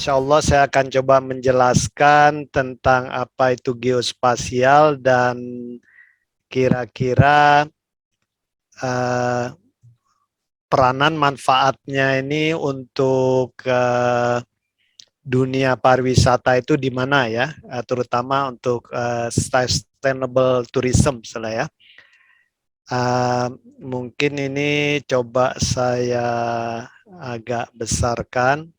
Insya Allah saya akan coba menjelaskan tentang apa itu geospasial dan kira-kira peranan manfaatnya ini untuk dunia pariwisata itu di mana ya, terutama untuk sustainable tourism misalnya ya. Mungkin ini coba saya agak besarkan.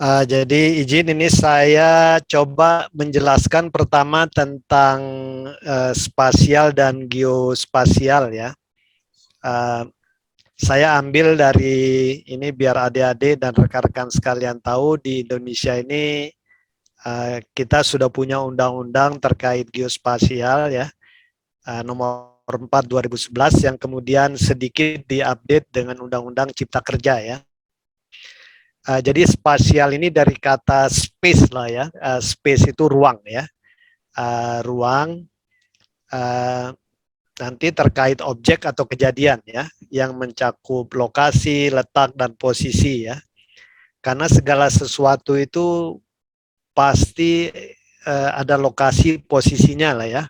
Jadi izin ini saya coba menjelaskan pertama tentang spasial dan geospasial ya. Saya ambil dari ini biar adik-adik dan rekan-rekan sekalian tahu di Indonesia ini kita sudah punya undang-undang terkait geospasial ya, nomor 4 2011 yang kemudian sedikit diupdate dengan Undang-Undang Cipta Kerja ya. Jadi spasial ini dari kata space lah ya, space itu ruang ya, ruang nanti terkait objek atau kejadian ya, yang mencakup lokasi, letak dan posisi ya. Karena segala sesuatu itu pasti ada lokasi posisinya lah ya.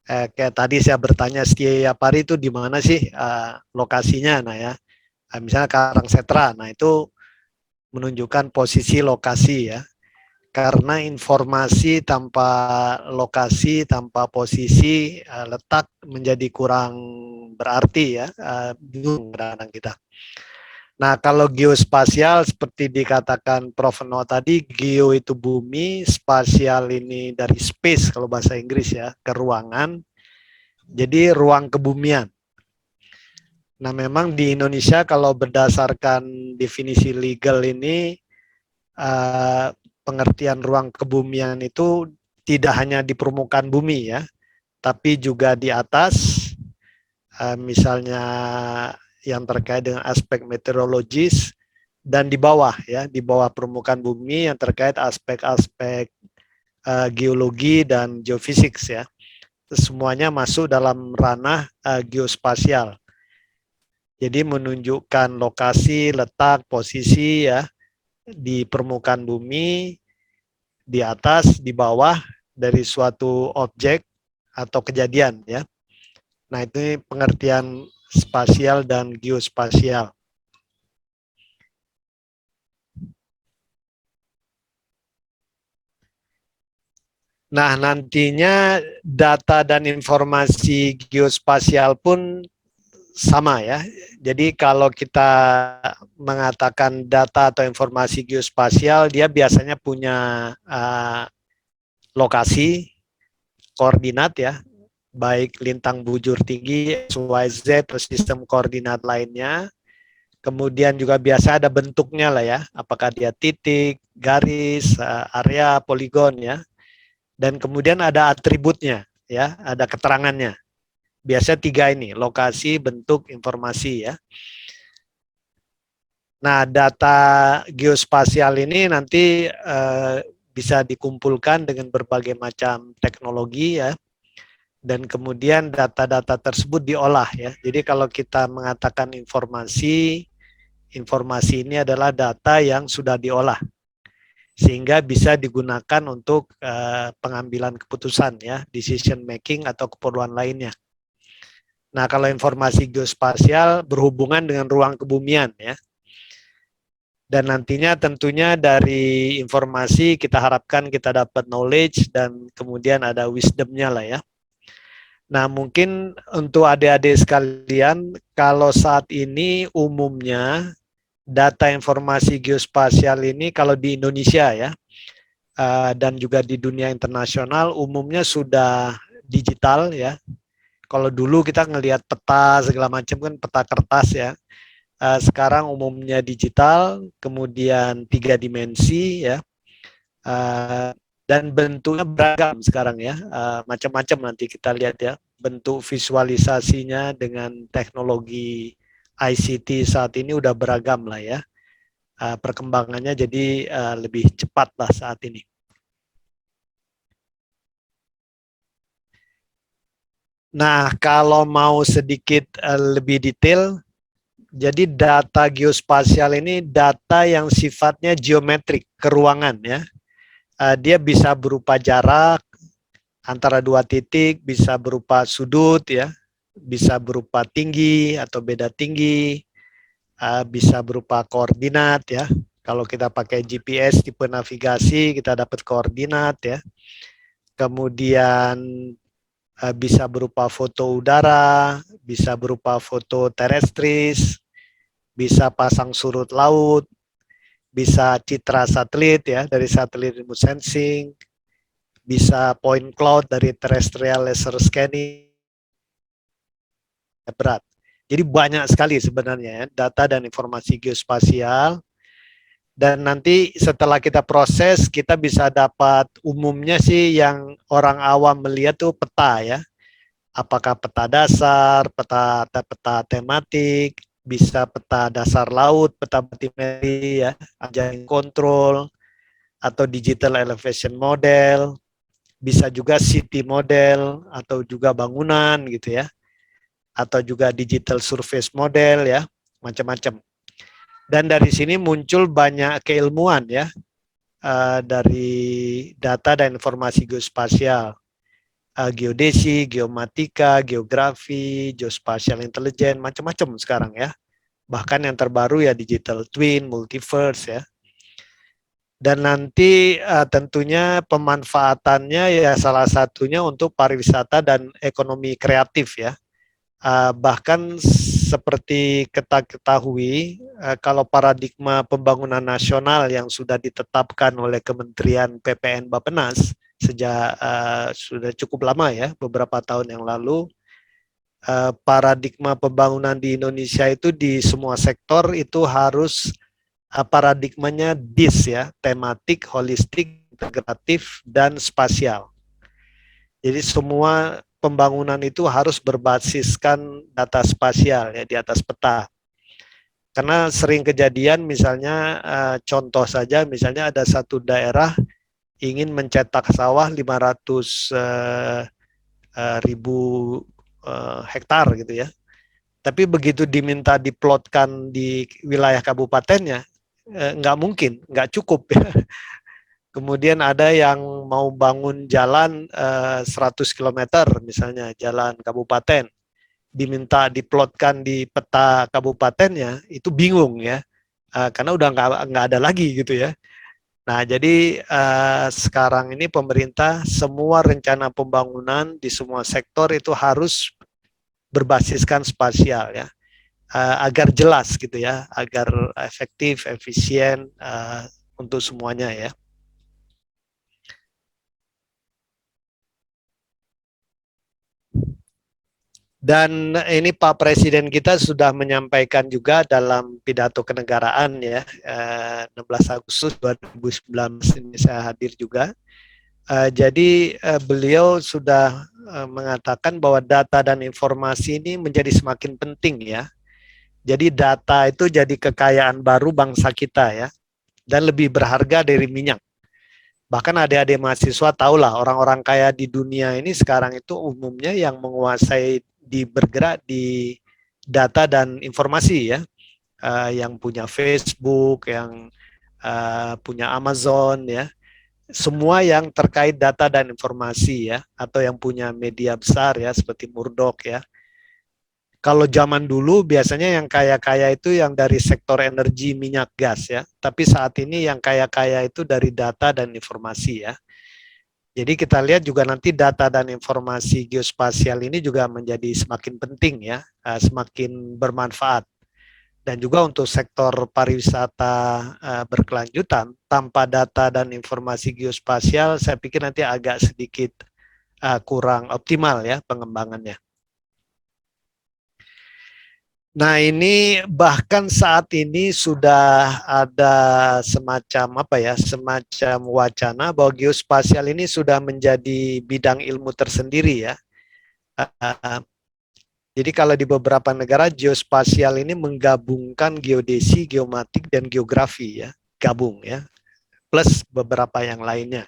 Kayak tadi saya bertanya setiap hari itu di mana sih lokasinya, nah ya, misalnya Karangsetra, nah itu menunjukkan posisi lokasi ya. Karena informasi tanpa lokasi, tanpa posisi, letak menjadi kurang berarti ya, bingung kadang-kadang kita. Nah, kalau geospasial seperti dikatakan Prof. Noah tadi, geo itu bumi, spasial ini dari space kalau bahasa Inggris ya, ke ruangan. Jadi ruang kebumian. Nah, memang di Indonesia kalau berdasarkan definisi legal ini, pengertian ruang kebumian itu tidak hanya di permukaan bumi ya, tapi juga di atas, misalnya yang terkait dengan aspek meteorologis, dan di bawah ya, di bawah permukaan bumi yang terkait aspek-aspek geologi dan geofisik ya. Semuanya masuk dalam ranah geospasial. Jadi menunjukkan lokasi, letak, posisi ya di permukaan bumi, di atas, di bawah dari suatu objek atau kejadian ya. Nah, itu pengertian spasial dan geospasial. Nah, nantinya data dan informasi geospasial pun sama ya. Jadi kalau kita mengatakan data atau informasi geospasial, dia biasanya punya lokasi, koordinat ya, baik lintang bujur tinggi, XYZ, atau sistem koordinat lainnya. Kemudian juga biasa ada bentuknya lah ya, apakah dia titik, garis, area, poligon ya. Dan kemudian ada atributnya ya, ada keterangannya. Biasa 3 ini, lokasi, bentuk, informasi ya. Nah, data geospasial ini nanti bisa dikumpulkan dengan berbagai macam teknologi ya. Dan kemudian data-data tersebut diolah ya. Jadi kalau kita mengatakan informasi, informasi ini adalah data yang sudah diolah sehingga bisa digunakan untuk pengambilan keputusan ya, decision making atau keperluan lainnya. Nah, kalau informasi geospasial berhubungan dengan ruang kebumian ya. Dan nantinya tentunya dari informasi kita harapkan kita dapat knowledge dan kemudian ada wisdomnya lah ya. Nah, mungkin untuk adik-adik sekalian, kalau saat ini umumnya data informasi geospasial ini kalau di Indonesia ya, dan juga di dunia internasional umumnya sudah digital ya. Kalau dulu kita ngelihat peta segala macam kan peta kertas ya. sekarang umumnya digital, kemudian 3 dimensi ya, dan bentuknya beragam sekarang ya, macam-macam nanti kita lihat ya, bentuk visualisasinya dengan teknologi ICT saat ini udah beragam lah ya, perkembangannya jadi lebih cepat lah saat ini. Nah, kalau mau sedikit lebih detail, jadi data geospasial ini data yang sifatnya geometrik, keruangan ya. Dia bisa berupa jarak antara 2 titik, bisa berupa sudut ya, bisa berupa tinggi atau beda tinggi, bisa berupa koordinat ya. Kalau kita pakai GPS tipe navigasi, kita dapat koordinat ya. Kemudian bisa berupa foto udara, bisa berupa foto terestris, bisa pasang surut laut, bisa citra satelit ya dari satelit remote sensing, bisa point cloud dari terrestrial laser scanning, berat. Jadi banyak sekali sebenarnya ya, data dan informasi geospasial. Dan nanti setelah kita proses, kita bisa dapat umumnya sih yang orang awam melihat tuh peta ya. Apakah peta dasar, peta tematik, bisa peta dasar laut, peta batimetri ya, jaring kontrol, atau digital elevation model, bisa juga city model atau juga bangunan gitu ya, atau juga digital surface model ya, macam-macam. Dan dari sini muncul banyak keilmuan ya, dari data dan informasi geospasial, geodesi, geomatika, geografi, geospatial intelligence, macam-macam sekarang ya. Bahkan yang terbaru ya digital twin, multiverse ya. Dan nanti tentunya pemanfaatannya ya salah satunya untuk pariwisata dan ekonomi kreatif ya. Bahkan seperti kita ketahui, kalau paradigma pembangunan nasional yang sudah ditetapkan oleh Kementerian PPN Bappenas sejak sudah cukup lama ya, beberapa tahun yang lalu, paradigma pembangunan di Indonesia itu di semua sektor itu harus paradigmanya DIS ya, tematik, holistik, integratif, dan spasial. Jadi semua pembangunan itu harus berbasiskan data spasial ya di atas peta. Karena sering kejadian misalnya contoh saja misalnya ada satu daerah ingin mencetak sawah 500 ribu hektar gitu ya. Tapi begitu diminta diplotkan di wilayah kabupatennya, nggak mungkin, nggak cukup. Kemudian ada yang mau bangun jalan 100 km misalnya, jalan kabupaten. Diminta diplotkan di peta kabupatennya, itu bingung ya. Karena udah nggak ada lagi gitu ya. Nah, jadi sekarang ini pemerintah semua rencana pembangunan di semua sektor itu harus berbasiskan spasial ya, agar jelas gitu ya, agar efektif, efisien untuk semuanya ya. Dan ini Pak Presiden kita sudah menyampaikan juga dalam pidato kenegaraan ya, 16 Agustus 2019 ini saya hadir juga. Jadi beliau sudah mengatakan bahwa data dan informasi ini menjadi semakin penting ya. Jadi data itu jadi kekayaan baru bangsa kita ya, dan lebih berharga dari minyak. Bahkan adik-adik mahasiswa tahulah orang-orang kaya di dunia ini sekarang itu umumnya yang menguasai bergerak di data dan informasi ya, yang punya Facebook, yang punya Amazon ya, semua yang terkait data dan informasi ya, atau yang punya media besar ya seperti Murdoch ya. Kalau zaman dulu biasanya yang kaya-kaya itu yang dari sektor energi, minyak, gas ya. Tapi saat ini yang kaya-kaya itu dari data dan informasi ya. Jadi kita lihat juga nanti data dan informasi geospasial ini juga menjadi semakin penting ya, semakin bermanfaat. Dan juga untuk sektor pariwisata berkelanjutan, tanpa data dan informasi geospasial, saya pikir nanti agak sedikit kurang optimal ya pengembangannya. Nah, ini bahkan saat ini sudah ada semacam apa ya, semacam wacana bahwa geospasial ini sudah menjadi bidang ilmu tersendiri ya. Uh, jadi kalau di beberapa negara geospasial ini menggabungkan geodesi, geomatik dan geografi ya, gabung ya, plus beberapa yang lainnya.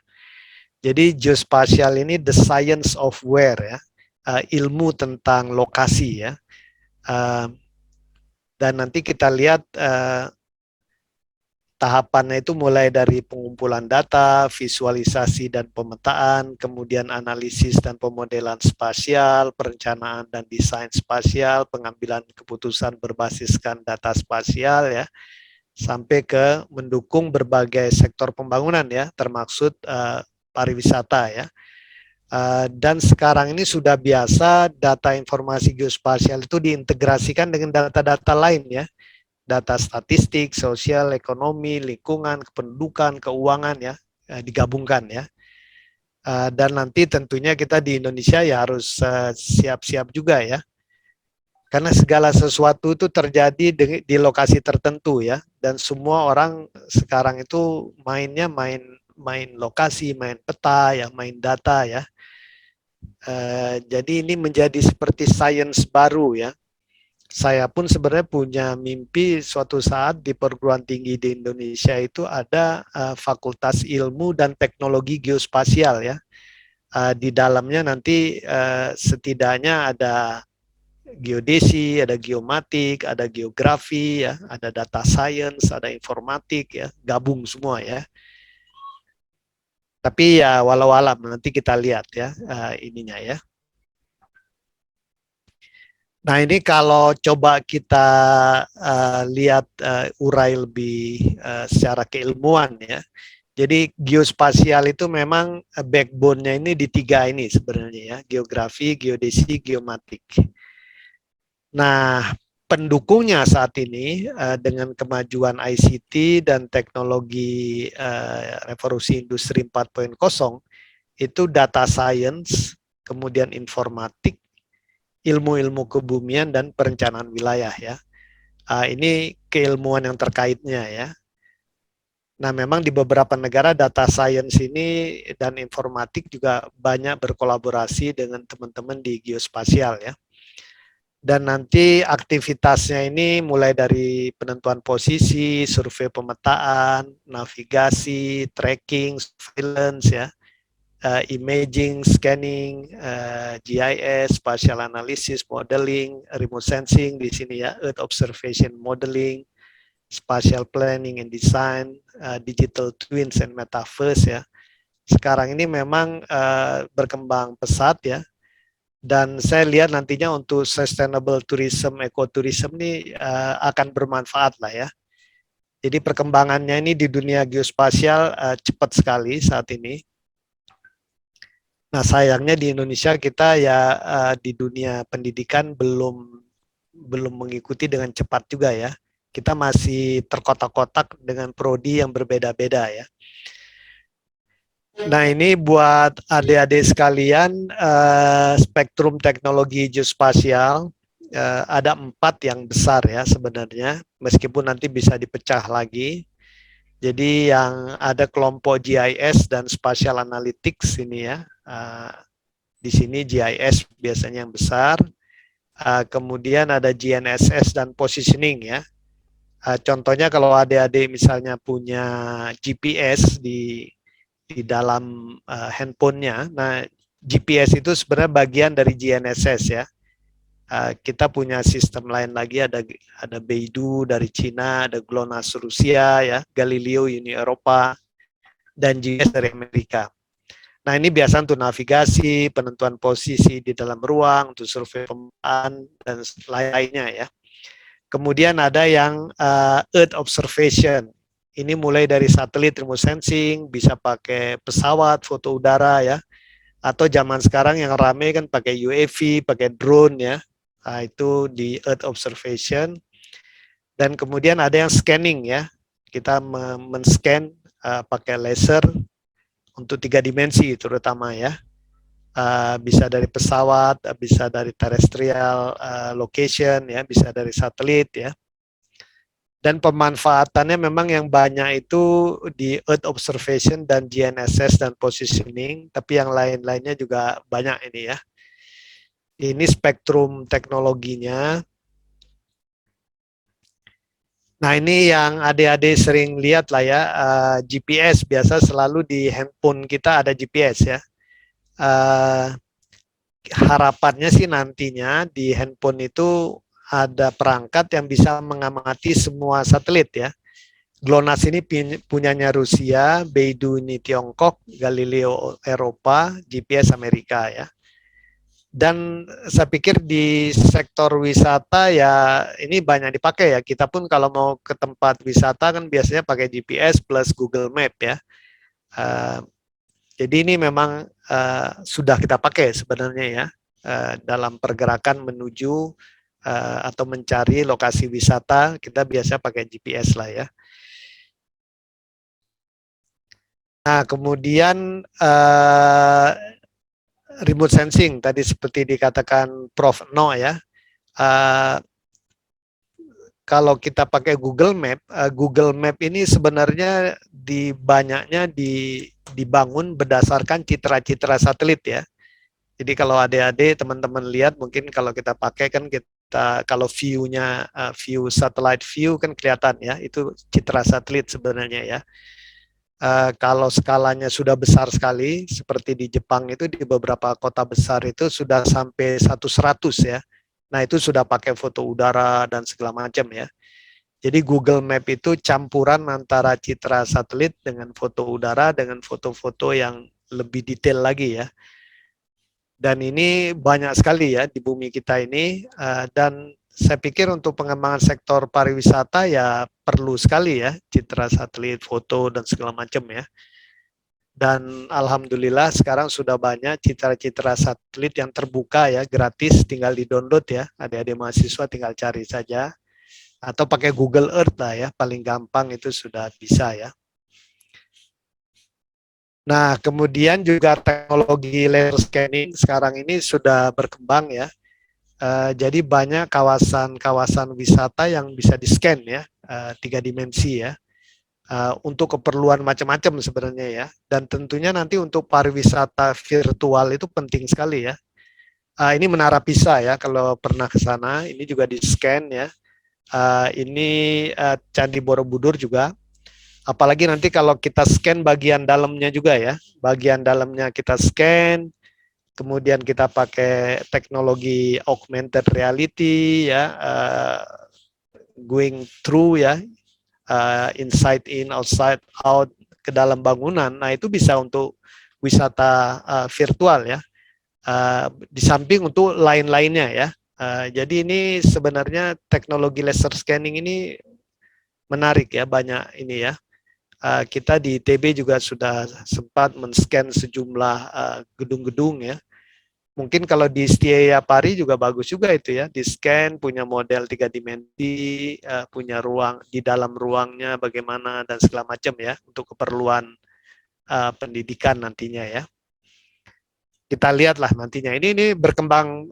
Jadi geospasial ini the science of where ya, ilmu tentang lokasi ya. Uh, dan nanti kita lihat tahapannya itu mulai dari pengumpulan data, visualisasi dan pemetaan, kemudian analisis dan pemodelan spasial, perencanaan dan desain spasial, pengambilan keputusan berbasiskan data spasial ya, sampai ke mendukung berbagai sektor pembangunan ya, termaksud pariwisata ya. Dan sekarang ini sudah biasa data informasi geospasial itu diintegrasikan dengan data-data lain ya, data statistik, sosial, ekonomi, lingkungan, kependudukan, keuangan ya, digabungkan ya. Dan nanti tentunya kita di Indonesia ya harus siap-siap juga ya. Karena segala sesuatu itu terjadi di lokasi tertentu ya, dan semua orang sekarang itu mainnya main lokasi, main peta ya, main data ya. Jadi ini menjadi seperti sains baru ya. Saya pun sebenarnya punya mimpi suatu saat di perguruan tinggi di Indonesia itu ada Fakultas Ilmu dan Teknologi Geospasial ya. Di dalamnya nanti setidaknya ada geodesi, ada geomatik, ada geografi ya, ada data science, ada informatik ya, gabung semua ya. Tapi ya walau alam nanti kita lihat ya ininya ya. Nah ini kalau coba kita lihat urai lebih secara keilmuan ya. Jadi geospasial itu memang backbone-nya ini di tiga ini sebenarnya ya, geografi, geodesi, geomatik. Nah pendukungnya saat ini dengan kemajuan ICT dan teknologi revolusi industri 4.0 itu data science, kemudian informatik, ilmu-ilmu kebumian dan perencanaan wilayah ya. Ini keilmuan yang terkaitnya ya. Nah, memang di beberapa negara data science ini dan informatik juga banyak berkolaborasi dengan teman-teman di geospasial ya. Dan nanti aktivitasnya ini mulai dari penentuan posisi, survei pemetaan, navigasi, tracking, surveillance ya, imaging, scanning, GIS, spatial analysis, modeling, remote sensing di sini ya, earth observation modeling, spatial planning and design, digital twins and metaverse ya. Sekarang ini memang berkembang pesat ya. Dan saya lihat nantinya untuk sustainable tourism, ecotourism ini akan bermanfaat lah ya. Jadi perkembangannya ini di dunia geospasial cepat sekali saat ini. Nah sayangnya di Indonesia kita ya di dunia pendidikan belum mengikuti dengan cepat juga ya. Kita masih terkotak-kotak dengan prodi yang berbeda-beda ya. Nah ini buat adik-adik sekalian, spektrum teknologi geospasial ada 4 yang besar ya sebenarnya, meskipun nanti bisa dipecah lagi. Jadi yang ada kelompok GIS dan Spatial Analytics ini ya, di sini GIS biasanya yang besar. Kemudian ada GNSS dan positioning ya. Contohnya kalau adik-adik misalnya punya GPS di dalam handphonenya, nah GPS itu sebenarnya bagian dari GNSS ya. Kita punya sistem lain lagi, ada Beidou dari Cina, ada GLONASS Rusia ya, Galileo Uni Eropa, dan GPS dari Amerika. Nah ini biasa untuk navigasi, penentuan posisi di dalam ruang, untuk survei pemetaan dan lainnya ya. Kemudian ada yang Earth Observation. Ini mulai dari satelit remote sensing, bisa pakai pesawat, foto udara ya. Atau zaman sekarang yang ramai kan pakai UAV, pakai drone ya. Nah, itu di Earth Observation. Dan kemudian ada yang scanning ya. Kita men-scan pakai laser untuk 3 dimensi terutama ya. bisa dari pesawat, bisa dari terrestrial location, ya, bisa dari satelit, ya. Dan pemanfaatannya memang yang banyak itu di Earth Observation dan GNSS dan positioning, tapi yang lain-lainnya juga banyak ini, ya. Ini spektrum teknologinya. Nah, ini yang adik-adik sering lihat lah ya, GPS biasa selalu di handphone kita ada GPS, ya. Uh, Harapannya sih nantinya di handphone itu ada perangkat yang bisa mengamati semua satelit, ya. GLONASS ini punyanya Rusia, Beidou ini Tiongkok, Galileo Eropa, GPS Amerika, ya. Dan saya pikir di sektor wisata ya ini banyak dipakai, ya. Kita pun kalau mau ke tempat wisata kan biasanya pakai GPS plus Google Map, ya. Uh, jadi ini memang sudah kita pakai sebenarnya, ya, dalam pergerakan menuju atau mencari lokasi wisata, kita biasa pakai GPS lah, ya. Nah, kemudian remote sensing tadi seperti dikatakan Prof. No, ya. Kalau kita pakai Google Map ini sebenarnya banyaknya dibangun berdasarkan citra-citra satelit, ya. Jadi kalau adik-adik teman-teman lihat, mungkin kalau kita pakai kan kita kalau view-nya view satellite view kan kelihatan, ya, itu citra satelit sebenarnya, ya. Kalau skalanya sudah besar sekali, seperti di Jepang itu di beberapa kota besar itu sudah sampai 1/100, ya. Nah, itu sudah pakai foto udara dan segala macam, ya. Jadi Google Map itu campuran antara citra satelit dengan foto udara dengan foto-foto yang lebih detail lagi, ya. Dan ini banyak sekali, ya, di bumi kita ini, dan saya pikir untuk pengembangan sektor pariwisata ya perlu sekali, ya, citra satelit, foto dan segala macam, ya. Dan alhamdulillah sekarang sudah banyak citra-citra satelit yang terbuka, ya, gratis, tinggal di-download, ya. Adik-adik mahasiswa tinggal cari saja atau pakai Google Earth lah, ya, paling gampang itu sudah bisa, ya. Nah, kemudian juga teknologi laser scanning sekarang ini sudah berkembang, ya. Jadi banyak kawasan-kawasan wisata yang bisa di-scan, ya, 3 dimensi, ya, untuk keperluan macam-macam sebenarnya, ya. Dan tentunya nanti untuk pariwisata virtual itu penting sekali, ya. Ini Menara Pisa, ya, kalau pernah ke sana, ini juga di-scan, ya. Ini Candi Borobudur juga. Apalagi nanti kalau kita scan bagian dalamnya juga, ya. Bagian dalamnya kita scan, kemudian kita pakai teknologi augmented reality, ya, going through, ya, inside in, outside out, ke dalam bangunan. Nah, itu bisa untuk wisata virtual, ya. Di samping untuk lain-lainnya, ya. Jadi ini sebenarnya teknologi laser scanning ini menarik, ya, banyak ini, ya. Kita di ITB juga sudah sempat men-scan sejumlah gedung-gedung, ya. Mungkin kalau di Setia Pari juga bagus juga itu, ya, di scan punya model 3 dimensi, punya ruang di dalam ruangnya bagaimana dan segala macam, ya, untuk keperluan pendidikan nantinya, ya. Kita lihatlah nantinya. Ini berkembang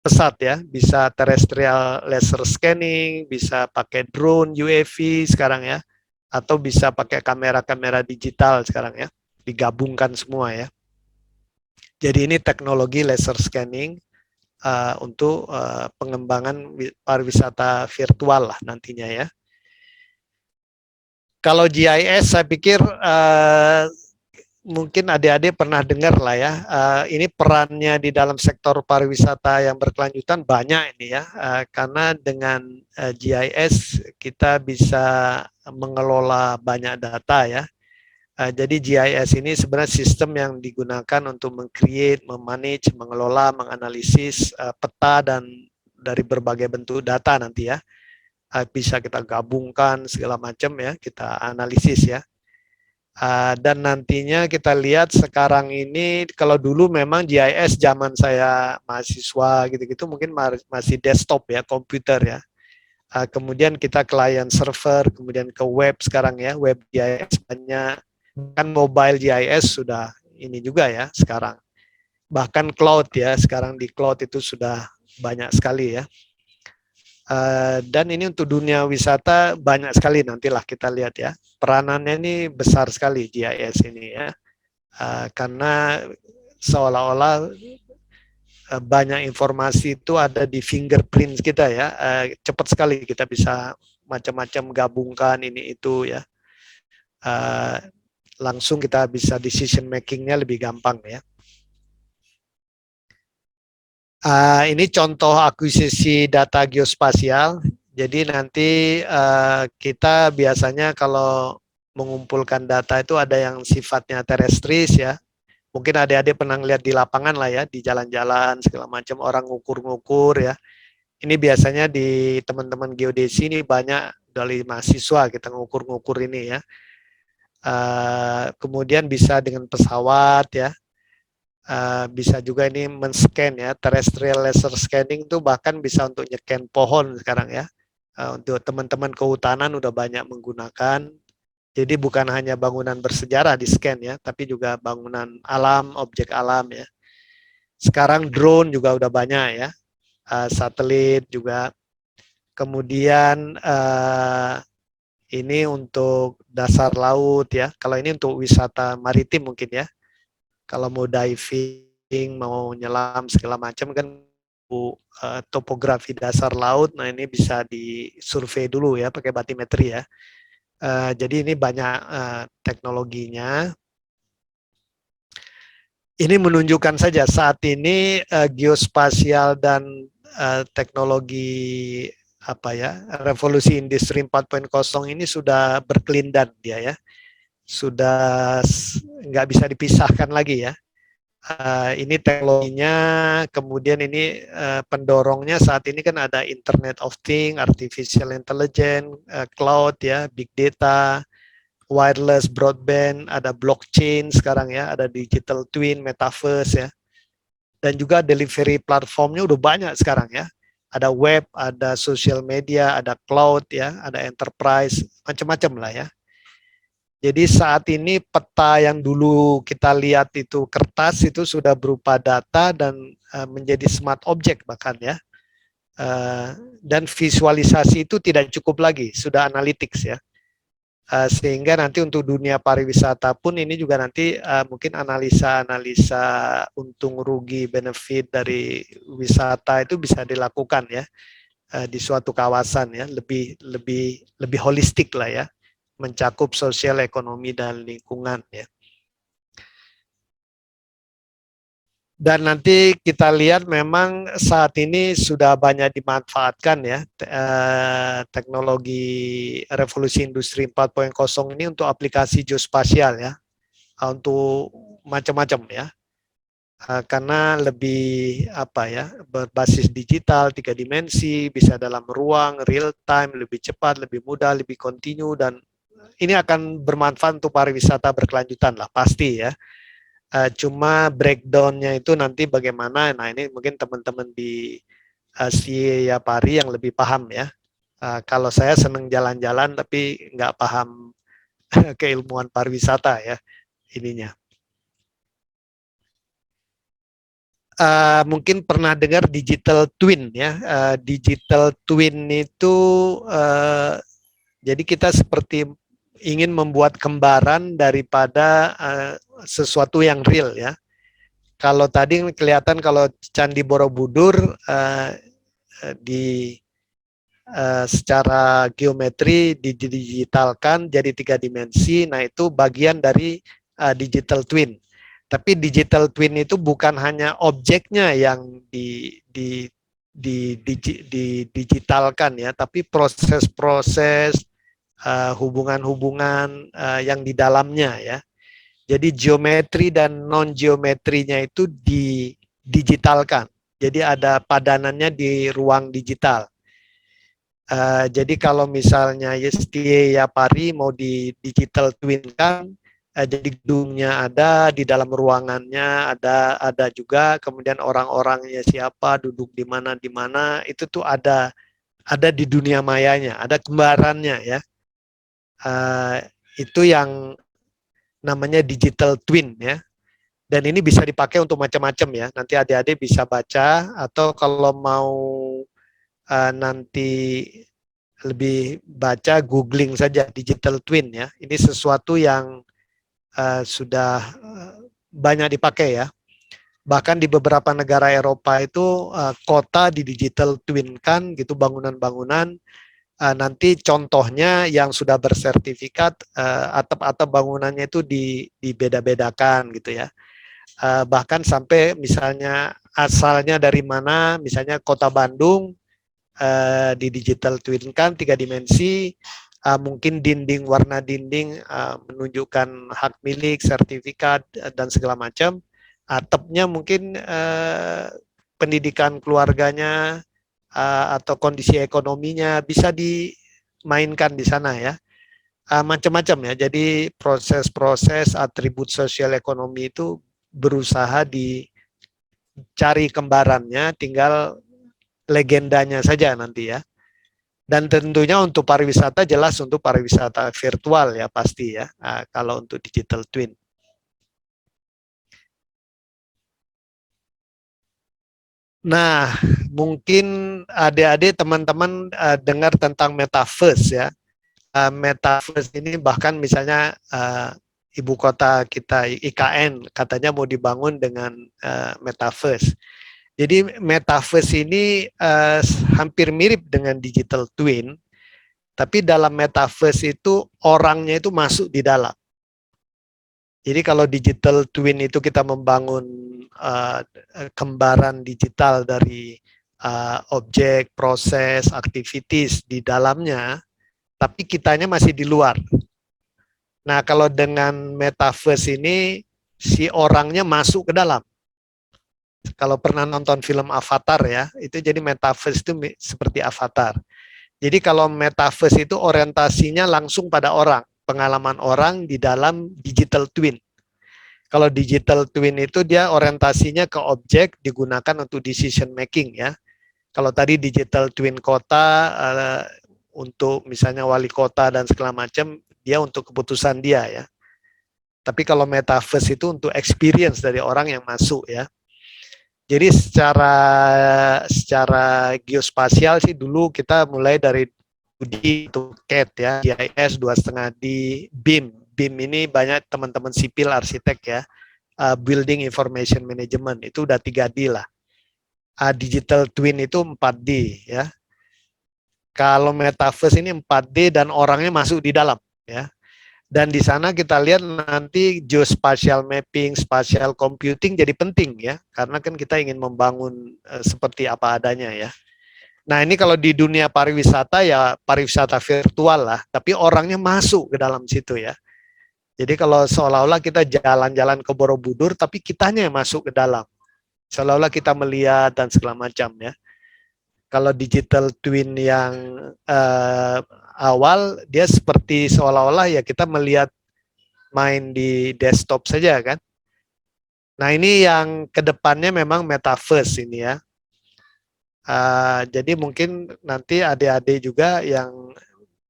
pesat, ya, bisa terrestrial laser scanning, bisa pakai drone UAV sekarang, ya, atau bisa pakai kamera-kamera digital sekarang, ya, digabungkan semua, ya. Jadi ini teknologi laser scanning untuk pengembangan pariwisata virtual lah nantinya, ya. Kalau GIS saya pikir mungkin adik-adik pernah dengar lah, ya. Ini perannya di dalam sektor pariwisata yang berkelanjutan banyak ini, ya. Karena dengan GIS kita bisa mengelola banyak data, ya. Jadi GIS ini sebenarnya sistem yang digunakan untuk meng-create, memanage, mengelola, menganalisis peta dan dari berbagai bentuk data nanti, ya. Bisa kita gabungkan segala macam, ya, kita analisis, ya. Dan nantinya kita lihat sekarang ini, kalau dulu memang GIS zaman saya mahasiswa gitu-gitu mungkin masih desktop, ya, komputer, ya. Kemudian kita client server, kemudian ke web sekarang, ya, web GIS banyak. Kan mobile GIS sudah ini juga, ya, sekarang. bahkan cloud ya, sekarang di cloud itu sudah banyak sekali ya. Dan ini untuk dunia wisata banyak sekali, nantilah kita lihat ya. Peranannya ini besar sekali GIS ini ya. Karena seolah-olah banyak informasi itu ada di fingerprint kita ya. Cepat sekali kita bisa macam-macam gabungkan ini itu ya. Langsung kita bisa decision makingnya lebih gampang ya. Ini contoh akuisisi data geospasial. Jadi nanti kita biasanya kalau mengumpulkan data itu ada yang sifatnya terestris ya. Mungkin adik-adik pernah lihat di lapangan lah ya, di jalan-jalan segala macam orang ngukur-ngukur ya. Ini biasanya di teman-teman geodesi ini banyak dari mahasiswa kita ngukur-ngukur ini ya. Kemudian bisa dengan pesawat ya. Bisa juga ini men-scan ya, terrestrial laser scanning itu bahkan bisa untuk nyekan pohon sekarang ya. Untuk teman-teman kehutanan udah banyak menggunakan. Jadi bukan hanya bangunan bersejarah di scan ya, tapi juga bangunan alam, objek alam ya. Sekarang drone juga udah banyak ya, satelit juga. Kemudian ini untuk dasar laut ya. Kalau ini untuk wisata maritim mungkin ya. Kalau mau diving, mau nyelam segala macam kan topografi dasar laut. Nah ini bisa disurvei dulu ya pakai batimetri ya. Jadi ini banyak teknologinya. Ini menunjukkan saja saat ini geospasial dan teknologi apa ya, revolusi industri 4.0 ini sudah berkelindan dia ya. Sudah nggak bisa dipisahkan lagi ya. Ini teknologinya, kemudian ini pendorongnya saat ini kan ada Internet of Things, Artificial Intelligence, cloud ya, big data, wireless broadband, ada blockchain sekarang ya, ada digital twin, metaverse ya, dan juga delivery platformnya udah banyak sekarang ya. Ada web, ada social media, ada cloud ya, ada enterprise, macam-macam lah ya. Jadi saat ini peta yang dulu kita lihat itu kertas itu sudah berupa data dan menjadi smart object bahkan ya. Dan visualisasi itu tidak cukup lagi, sudah analytics ya. Sehingga nanti untuk dunia pariwisata pun ini juga nanti mungkin analisa-analisa untung rugi benefit dari wisata itu bisa dilakukan ya di suatu kawasan ya, lebih holistik lah ya, mencakup sosial, ekonomi dan lingkungan ya. Dan nanti kita lihat memang saat ini sudah banyak dimanfaatkan ya teknologi revolusi industri 4.0 ini untuk aplikasi geospasial ya, untuk macam-macam ya. Karena lebih apa ya, berbasis digital, 3 dimensi, bisa dalam ruang, real time, lebih cepat, lebih mudah, lebih kontinu, dan ini akan bermanfaat untuk pariwisata berkelanjutan lah pasti ya. Cuma breakdown-nya itu nanti bagaimana, nah ini mungkin teman-teman di SIA Pari yang lebih paham ya. Kalau saya senang jalan-jalan tapi nggak paham keilmuan pariwisata ya ininya. Mungkin pernah dengar digital twin ya. Digital twin itu jadi kita seperti ingin membuat kembaran daripada sesuatu yang real ya. Kalau tadi kelihatan kalau Candi Borobudur di secara geometri didigitalkan jadi 3 dimensi, nah itu bagian dari digital twin. Tapi digital twin itu bukan hanya objeknya yang digitalkan ya, tapi proses-proses hubungan-hubungan yang di dalamnya ya. Jadi geometri dan non geometrinya itu digitalkan. Jadi ada padanannya di ruang digital. Jadi kalau misalnya Setia Pari mau di digital twin kan, jadi gedungnya ada, di dalam ruangannya ada juga, kemudian orang-orangnya siapa, duduk di mana itu tuh ada di dunia mayanya, ada kembarannya ya. Itu yang namanya digital twin ya. Dan ini bisa dipakai untuk macam-macam ya. Nanti adik-adik bisa baca, atau kalau mau nanti lebih baca, googling saja digital twin ya. Ini sesuatu yang sudah banyak dipakai ya. Bahkan di beberapa negara Eropa itu kota di digital twin kan gitu, bangunan-bangunan. Nanti contohnya yang sudah bersertifikat, atap-atap bangunannya itu dibeda-bedakan gitu ya. Bahkan sampai misalnya asalnya dari mana, misalnya kota Bandung, di digital twin kan 3 dimensi, mungkin dinding, warna dinding menunjukkan hak milik, sertifikat, dan segala macam. Atapnya mungkin pendidikan keluarganya, atau kondisi ekonominya bisa dimainkan di sana ya. Macam-macam ya. Jadi proses-proses atribut sosial ekonomi itu berusaha dicari kembarannya, tinggal legendanya saja nanti ya. Dan tentunya untuk pariwisata, jelas untuk pariwisata virtual ya pasti ya, kalau untuk digital twin. Nah, mungkin adik-adik teman-teman dengar tentang metaverse ya. Metaverse ini bahkan misalnya ibu kota kita IKN katanya mau dibangun dengan metaverse. Jadi metaverse ini hampir mirip dengan digital twin, tapi dalam metaverse itu orangnya itu masuk di dalam. Jadi kalau digital twin itu kita membangun kembaran digital dari objek, proses, activities di dalamnya, tapi kitanya masih di luar. Nah, kalau dengan metaverse ini si orangnya masuk ke dalam. Kalau pernah nonton film Avatar ya, itu jadi metaverse itu seperti Avatar. Jadi kalau metaverse itu orientasinya langsung pada orang, pengalaman orang di dalam digital twin. Kalau digital twin itu dia orientasinya ke objek, digunakan untuk decision making ya. Kalau tadi digital twin kota untuk misalnya wali kota dan segala macam, dia untuk keputusan dia ya. Tapi kalau metaverse itu untuk experience dari orang yang masuk ya. Jadi secara geospasial sih dulu kita mulai dari 2D itu CAD ya, GIS 2,5D, BIM. BIM ini banyak teman-teman sipil arsitek ya. Building Information Management itu udah 3D lah. Digital Twin itu 4D ya. Kalau metaverse ini 4D dan orangnya masuk di dalam ya. Dan di sana kita lihat nanti geospatial mapping, spatial computing jadi penting ya, karena kan kita ingin membangun seperti apa adanya ya. Nah ini kalau di dunia pariwisata ya pariwisata virtual lah, tapi orangnya masuk ke dalam situ ya. Jadi kalau seolah-olah kita jalan-jalan ke Borobudur, tapi kitanya yang masuk ke dalam. Seolah-olah kita melihat dan segala macam ya. Kalau digital twin yang awal, dia seperti seolah-olah ya kita melihat main di desktop saja kan. Nah ini yang kedepannya memang metaverse ini ya. Jadi mungkin nanti adik-adik juga yang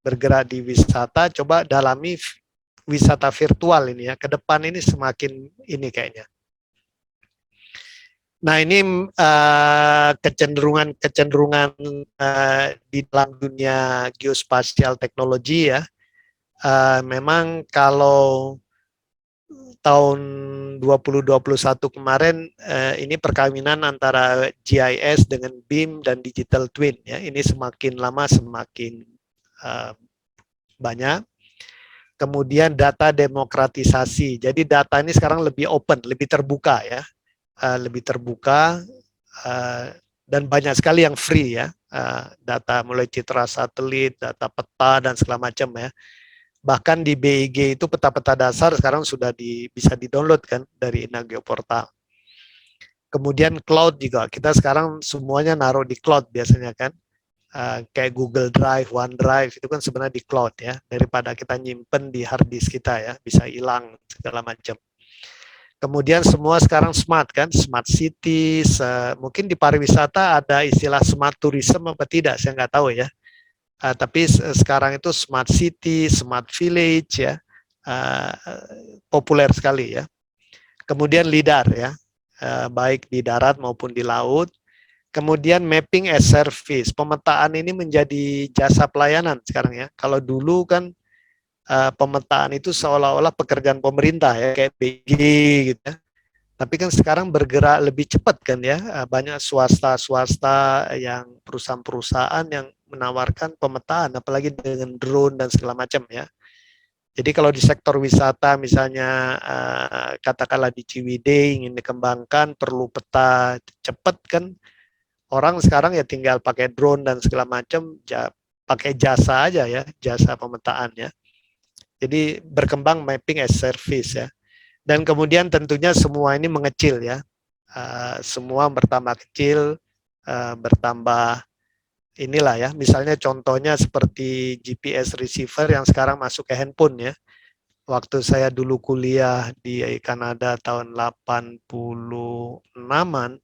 bergerak di wisata, coba dalami wisata virtual ini ya. Kedepan ini semakin ini kayaknya. Nah ini kecenderungan di dalam dunia geospatial teknologi ya. Memang kalau tahun 2021 kemarin ini perkawinan antara GIS dengan BIM dan digital twin ya. Ini semakin lama semakin banyak. Kemudian data demokratisasi. Jadi data ini sekarang lebih open, lebih terbuka ya. Lebih terbuka dan banyak sekali yang free ya. Data mulai citra satelit, data peta dan segala macam ya. Bahkan di BIG itu peta-peta dasar sekarang sudah bisa di-download kan dari Inageoportal. Kemudian cloud juga, kita sekarang semuanya naruh di cloud biasanya kan. Kayak Google Drive, OneDrive itu kan sebenarnya di cloud ya, daripada kita nyimpen di hard disk kita ya, bisa hilang segala macam. Kemudian semua sekarang smart kan, smart cities, mungkin di pariwisata ada istilah smart tourism apa tidak, saya nggak tahu ya. Tapi sekarang itu smart city, smart village ya, populer sekali ya. kemudian LIDAR ya, baik di darat maupun di laut. Kemudian mapping as service, pemetaan ini menjadi jasa pelayanan sekarang ya. Kalau dulu kan pemetaan itu seolah-olah pekerjaan pemerintah ya, kayak BG gitu ya. Tapi kan sekarang bergerak lebih cepat kan ya, banyak swasta-swasta yang perusahaan-perusahaan yang menawarkan pemetaan, apalagi dengan drone dan segala macam ya. Jadi kalau di sektor wisata misalnya katakanlah di Ciwidey ingin dikembangkan perlu peta cepat kan, orang sekarang ya tinggal pakai drone dan segala macam, pakai jasa aja ya, jasa pemetaan ya. Jadi berkembang mapping as service ya. Dan kemudian tentunya semua ini mengecil ya, semua bertambah kecil, bertambah inilah ya. Misalnya contohnya seperti GPS receiver yang sekarang masuk ke handphone ya. Waktu saya dulu kuliah di Kanada tahun 86-an,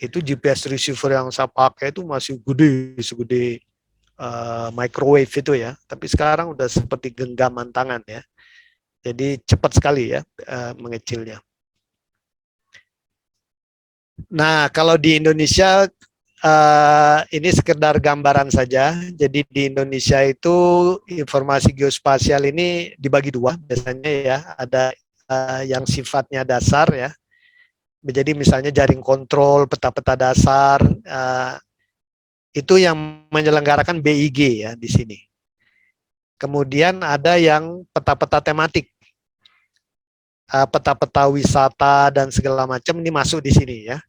itu GPS receiver yang saya pakai itu masih gede, segede microwave itu ya. Tapi sekarang udah seperti genggaman tangan ya. Jadi cepat sekali ya mengecilnya. Nah, kalau di Indonesia ini sekedar gambaran saja. Jadi di Indonesia itu informasi geospasial ini dibagi dua biasanya ya. Ada yang sifatnya dasar ya. Jadi misalnya jaring kontrol, peta-peta dasar, itu yang menyelenggarakan BIG ya di sini. Kemudian ada yang peta-peta tematik, peta-peta wisata dan segala macam ini masuk di sini ya.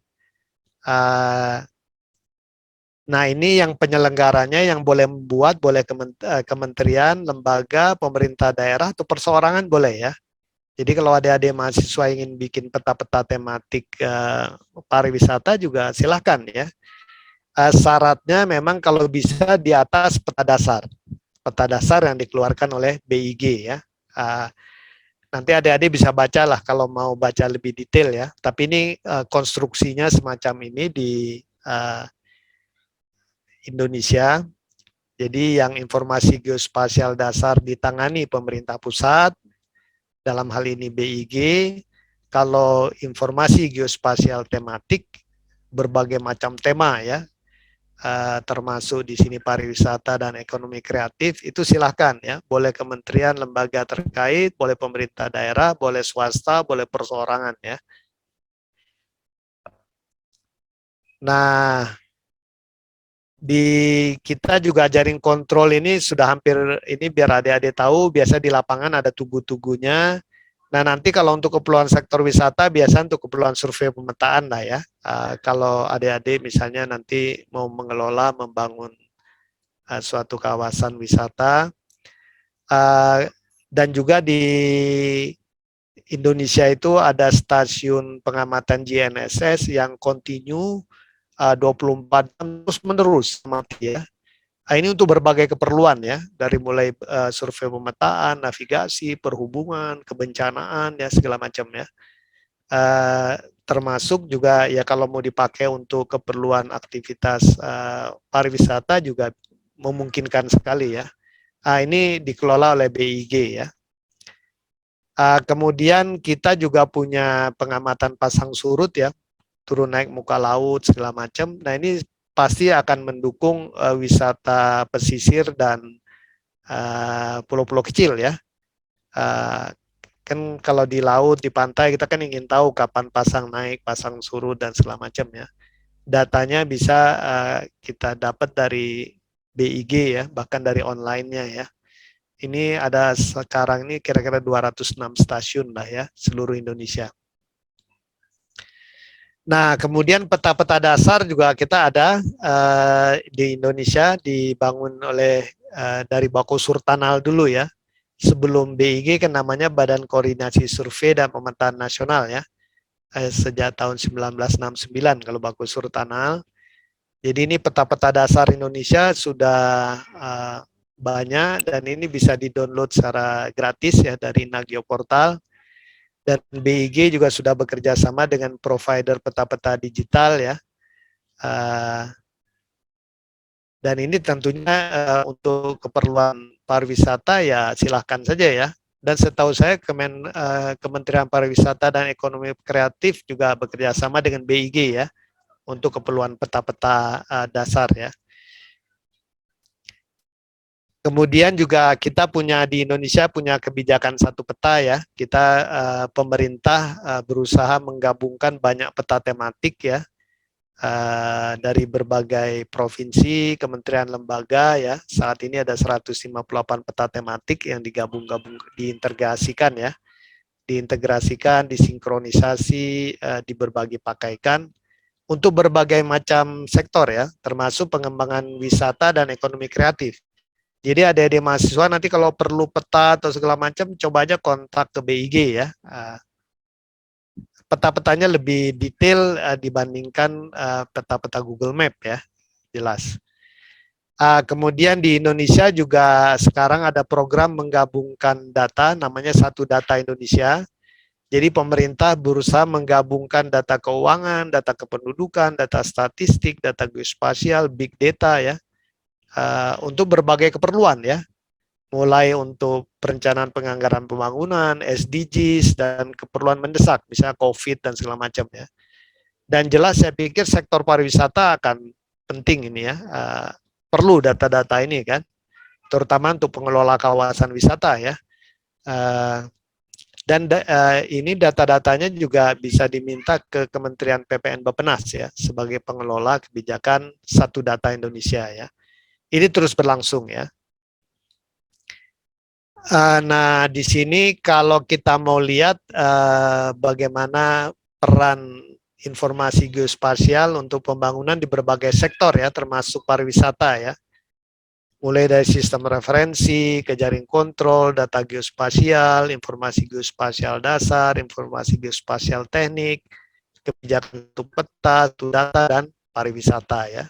Nah ini yang penyelenggaranya yang boleh membuat, boleh kementerian, lembaga, pemerintah daerah, atau perseorangan boleh ya. Jadi kalau adik-adik mahasiswa ingin bikin peta-peta tematik pariwisata juga silahkan ya. Syaratnya memang kalau bisa di atas peta dasar yang dikeluarkan oleh BIG ya. Nanti adik-adik bisa baca lah kalau mau baca lebih detail ya. Tapi ini konstruksinya semacam ini di Indonesia. Jadi yang informasi geospasial dasar ditangani pemerintah pusat, dalam hal ini BIG. Kalau informasi geospasial tematik, berbagai macam tema ya, termasuk di sini pariwisata dan ekonomi kreatif, itu silahkan ya, boleh kementerian, lembaga terkait, boleh pemerintah daerah, boleh swasta, boleh perseorangan ya. Nah, di kita juga jaring kontrol ini sudah hampir, ini biar adik-adik tahu, biasa di lapangan ada tugu-tugunya. Nah nanti kalau untuk keperluan sektor wisata, biasa untuk keperluan survei pemetaan lah ya. Kalau adik-adik misalnya nanti mau mengelola, membangun suatu kawasan wisata, dan juga di Indonesia itu ada stasiun pengamatan GNSS yang kontinu 24 jam terus menerus mati ya. Ini untuk berbagai keperluan ya, dari mulai survei pemetaan, navigasi, perhubungan, kebencanaan ya segala macam ya. Termasuk juga ya kalau mau dipakai untuk keperluan aktivitas pariwisata juga memungkinkan sekali ya. Ini dikelola oleh BIG ya. Kemudian kita juga punya pengamatan pasang surut ya, turun naik muka laut segala macam. Nah ini pasti akan mendukung wisata pesisir dan pulau-pulau kecil ya. Kan kalau di laut, di pantai kita kan ingin tahu kapan pasang naik, pasang surut dan segala macam ya. Datanya bisa kita dapat dari BIG ya, bahkan dari online-nya ya. Ini ada sekarang ini kira-kira 206 stasiun lah ya, seluruh Indonesia. Nah, kemudian peta-peta dasar juga kita ada di Indonesia, dibangun oleh dari Bako Surtanal dulu ya. Sebelum BIG kan namanya Badan Koordinasi Survei dan Pemetaan Nasional ya. Sejak tahun 1969 kalau Bako Surtanal. Jadi ini peta-peta dasar Indonesia sudah banyak dan ini bisa di-download secara gratis ya dari Nagio Portal. Dan BIG juga sudah bekerja sama dengan provider peta-peta digital ya. Dan ini tentunya untuk keperluan pariwisata ya silahkan saja ya. Dan setahu saya Kementerian Pariwisata dan Ekonomi Kreatif juga bekerja sama dengan BIG ya untuk keperluan peta-peta dasar ya. Kemudian juga kita punya di Indonesia punya kebijakan satu peta ya. Kita pemerintah berusaha menggabungkan banyak peta tematik ya dari berbagai provinsi, kementerian, lembaga ya. Saat ini ada 158 peta tematik yang digabung-gabung, diintegrasikan ya. Diintegrasikan, disinkronisasi, dibagi pakaikan untuk berbagai macam sektor ya, termasuk pengembangan wisata dan ekonomi kreatif. Jadi adik-adik mahasiswa nanti kalau perlu peta atau segala macam, coba aja kontak ke BIG ya. Peta-petanya lebih detail dibandingkan peta-peta Google Map ya, jelas. Kemudian di Indonesia juga sekarang ada program menggabungkan data, namanya Satu Data Indonesia. Jadi pemerintah berusaha menggabungkan data keuangan, data kependudukan, data statistik, data geospasial, big data ya, untuk berbagai keperluan ya, mulai untuk perencanaan penganggaran pembangunan, SDGs, dan keperluan mendesak, misalnya COVID dan segala macam ya. Dan jelas saya pikir sektor pariwisata akan penting ini ya, perlu data-data ini kan, terutama untuk pengelola kawasan wisata ya. Dan ini data-datanya juga bisa diminta ke Kementerian PPN Bappenas ya, sebagai pengelola kebijakan Satu Data Indonesia ya. Ini terus berlangsung ya. Nah, di sini kalau kita mau lihat bagaimana peran informasi geospasial untuk pembangunan di berbagai sektor ya, termasuk pariwisata ya. Mulai dari sistem referensi, ke jaring kontrol, data geospasial, informasi geospasial dasar, informasi geospasial teknik, kebijakan untuk peta, data, dan pariwisata ya.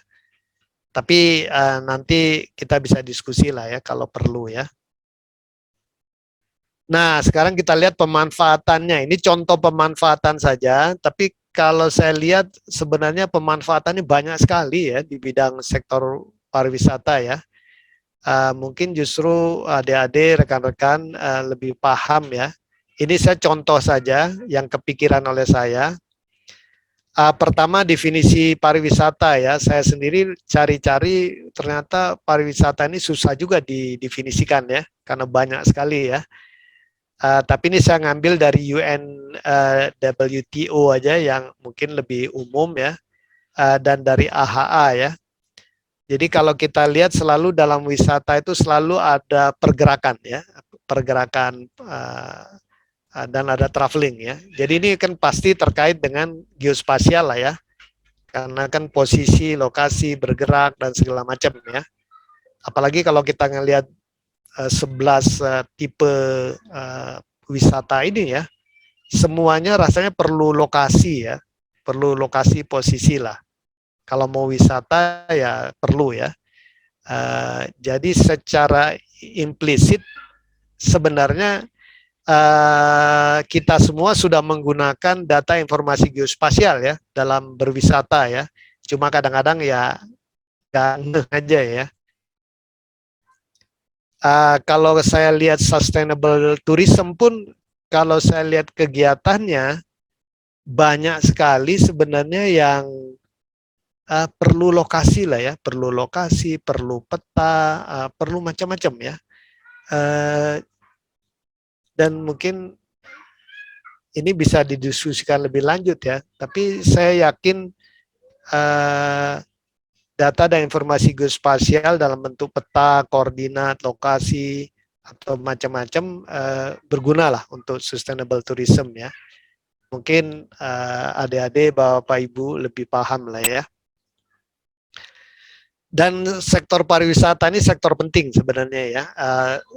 Tapi nanti kita bisa diskusi lah ya kalau perlu ya. Nah, sekarang kita lihat pemanfaatannya. Ini contoh pemanfaatan saja, tapi kalau saya lihat sebenarnya pemanfaatannya banyak sekali ya di bidang sektor pariwisata ya. Mungkin justru adik-adik, rekan-rekan lebih paham ya. Ini saya contoh saja yang kepikiran oleh saya. Pertama definisi pariwisata ya, saya sendiri cari-cari ternyata pariwisata ini susah juga didefinisikan ya, karena banyak sekali ya. Tapi ini saya ngambil dari UNWTO aja yang mungkin lebih umum ya, dan dari AHA ya. Jadi kalau kita lihat selalu dalam wisata itu selalu ada pergerakan ya, pergerakan dan ada traveling ya. Jadi ini kan pasti terkait dengan geospasial lah ya, karena kan posisi, lokasi, bergerak dan segala macam ya. Apalagi kalau kita ngelihat 11 tipe wisata ini ya, semuanya rasanya perlu lokasi ya, perlu lokasi posisi lah. Kalau mau wisata ya perlu ya. Jadi secara implisit sebenarnya kita semua sudah menggunakan data informasi geospasial ya dalam berwisata ya. Cuma kadang-kadang ya nggak aja ya. Kalau saya lihat sustainable tourism pun, kalau saya lihat kegiatannya banyak sekali sebenarnya yang perlu lokasi lah ya, perlu lokasi, perlu peta, perlu macam-macam ya. Dan mungkin ini bisa didiskusikan lebih lanjut ya, tapi saya yakin data dan informasi geospasial dalam bentuk peta, koordinat, lokasi, atau macam-macam berguna lah untuk sustainable tourism ya. Mungkin adik-adik, bapak, ibu lebih paham lah ya. Dan sektor pariwisata ini sektor penting sebenarnya ya.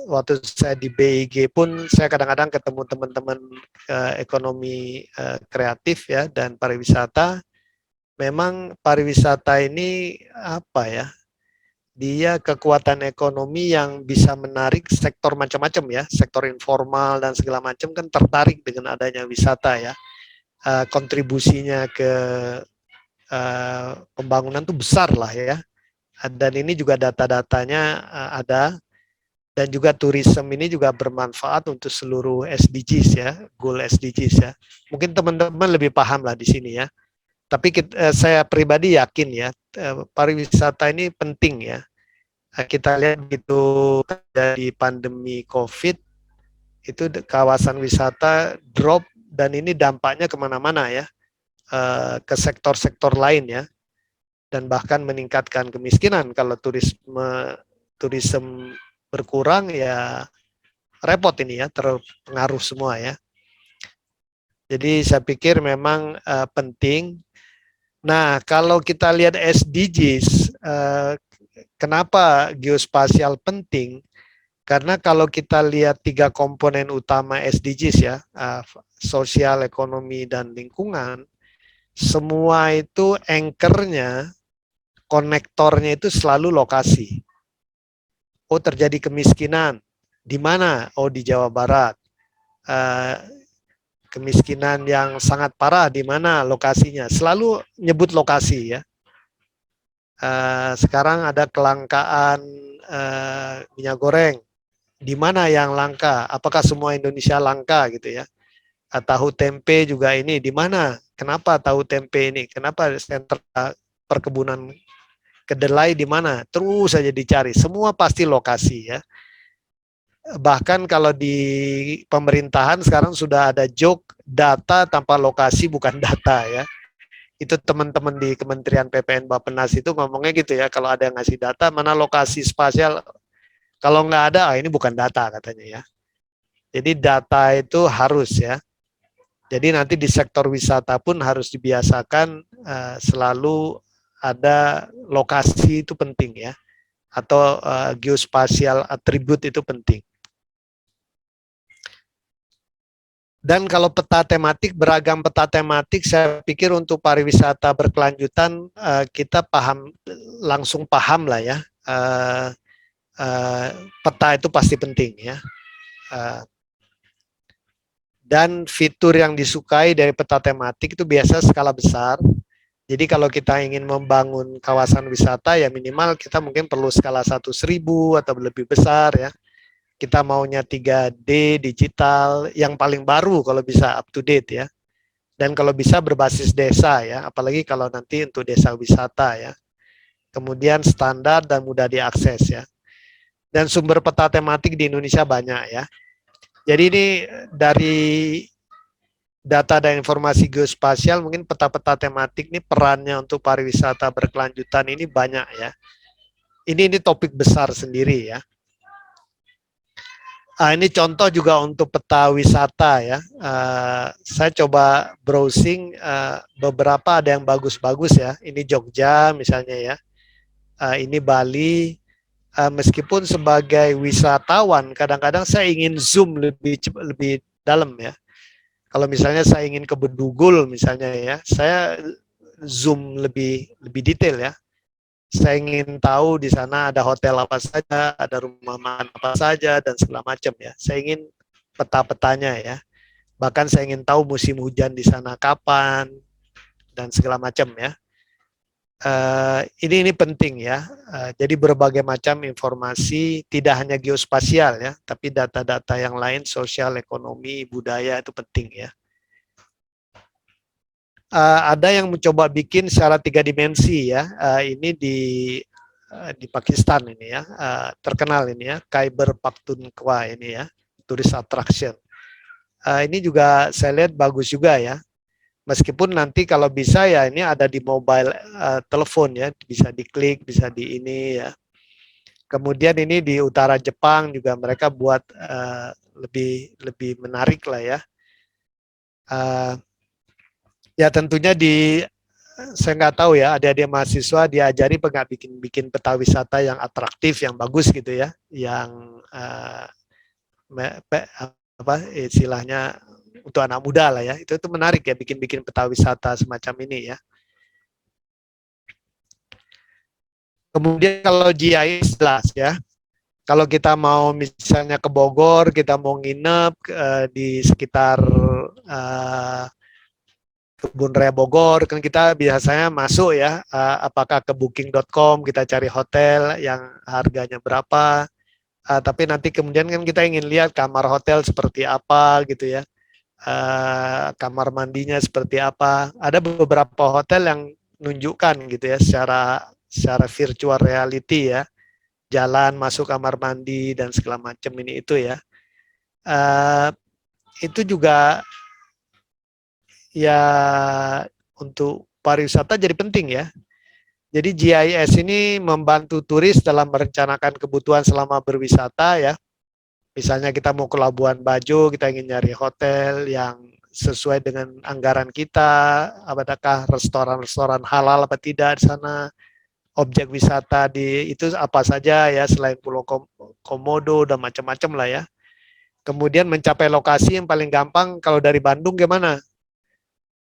Waktu saya di BIG pun saya kadang-kadang ketemu teman-teman ekonomi kreatif ya dan pariwisata. Memang pariwisata ini apa ya? Dia kekuatan ekonomi yang bisa menarik sektor macam-macam ya, sektor informal dan segala macam kan tertarik dengan adanya wisata ya. Kontribusinya ke pembangunan tuh besar lah ya. Dan ini juga data-datanya ada. Dan juga tourism ini juga bermanfaat untuk seluruh SDGs ya, goal SDGs ya. Mungkin teman-teman lebih paham lah di sini ya. Tapi saya pribadi yakin ya, pariwisata ini penting ya. Kita lihat begitu dari pandemi COVID, itu kawasan wisata drop dan ini dampaknya kemana-mana ya, ke sektor-sektor lain ya, dan bahkan meningkatkan kemiskinan. Kalau turisme berkurang ya repot ini ya, terpengaruh semua ya. Jadi saya pikir memang penting. Nah, kalau kita lihat SDGs, kenapa geospasial penting? Karena kalau kita lihat 3 komponen utama SDGs ya, sosial, ekonomi, dan lingkungan, semua itu anchor-nya, konektornya itu selalu lokasi. Oh, terjadi kemiskinan. Di mana? Oh, di Jawa Barat. Kemiskinan yang sangat parah di mana lokasinya? Selalu nyebut lokasi ya. Sekarang ada kelangkaan minyak goreng. Di mana yang langka? Apakah semua Indonesia langka gitu ya? Tahu tempe juga ini di mana? Kenapa tahu tempe ini? Kenapa sentra perkebunan kedelai di mana? Terus saja dicari. Semua pasti lokasi ya. Bahkan kalau di pemerintahan sekarang sudah ada joke data tanpa lokasi bukan data ya. Itu teman-teman di Kementerian PPN Bappenas itu ngomongnya gitu ya, kalau ada yang ngasih data, mana lokasi spasial, kalau nggak ada, ini bukan data katanya ya. Jadi data itu harus ya. Jadi nanti di sektor wisata pun harus dibiasakan selalu ada lokasi itu penting ya. Atau geospasial atribut itu penting. Dan kalau peta tematik, beragam peta tematik, saya pikir untuk pariwisata berkelanjutan kita langsung paham lah ya. Peta itu pasti penting ya. Dan fitur yang disukai dari peta tematik itu biasa skala besar. Jadi kalau kita ingin membangun kawasan wisata ya minimal kita mungkin perlu skala 1.000 atau lebih besar ya. Kita maunya 3D digital yang paling baru kalau bisa up to date ya. Dan kalau bisa berbasis desa ya, apalagi kalau nanti untuk desa wisata ya. Kemudian standar dan mudah diakses ya. Dan sumber peta tematik di Indonesia banyak ya. Jadi ini dari data dan informasi geospasial mungkin peta-peta tematik ini perannya untuk pariwisata berkelanjutan ini banyak ya. Ini topik besar sendiri ya. Ini contoh juga untuk peta wisata ya. Saya coba browsing beberapa ada yang bagus-bagus ya. Ini Jogja misalnya ya. Ini Bali. Meskipun sebagai wisatawan kadang-kadang saya ingin zoom lebih dalam ya. Kalau misalnya saya ingin ke Bedugul misalnya ya, saya zoom lebih detail ya. Saya ingin tahu di sana ada hotel apa saja, ada rumah makan apa saja, dan segala macam ya. Saya ingin peta-petanya ya. Bahkan saya ingin tahu musim hujan di sana kapan, dan segala macam ya. Ini penting ya. Jadi berbagai macam informasi, tidak hanya geospasial ya, tapi data-data yang lain, sosial, ekonomi, budaya itu penting ya. Ada yang mencoba bikin secara 3 dimensi ya. Ini di Pakistan ini ya, terkenal ini ya, Khyber Pakhtunkhwa ini ya, tourist attraction. Ini juga saya lihat bagus juga ya. Meskipun nanti kalau bisa ya ini ada di mobile telepon ya, bisa diklik, bisa di ini ya. Kemudian ini di utara Jepang juga mereka buat lebih menarik lah ya. Ya tentunya saya nggak tahu ya, adik-adik mahasiswa diajari nggak bikin peta wisata yang atraktif, yang bagus gitu ya, yang apa istilahnya untuk anak muda lah ya, itu menarik ya bikin peta wisata semacam ini ya. Kemudian kalau GIS jelas ya, kalau kita mau misalnya ke Bogor, kita mau nginep di sekitar Kebun Raya Bogor, kan kita biasanya masuk ya, apakah ke booking.com kita cari hotel yang harganya berapa, Tapi nanti kemudian kan kita ingin lihat kamar hotel seperti apa gitu ya, kamar mandinya seperti apa. Ada beberapa hotel yang nunjukkan gitu ya secara virtual reality ya, jalan masuk kamar mandi dan segala macam ini itu ya. Itu juga ya untuk pariwisata jadi penting ya. Jadi GIS ini membantu turis dalam merencanakan kebutuhan selama berwisata ya. Misalnya kita mau ke Labuan Bajo, kita ingin nyari hotel yang sesuai dengan anggaran kita, apakah restoran-restoran halal apa tidak di sana, objek wisata di itu apa saja ya selain Pulau Komodo dan macam-macam lah ya. Kemudian mencapai lokasi yang paling gampang kalau dari Bandung gimana?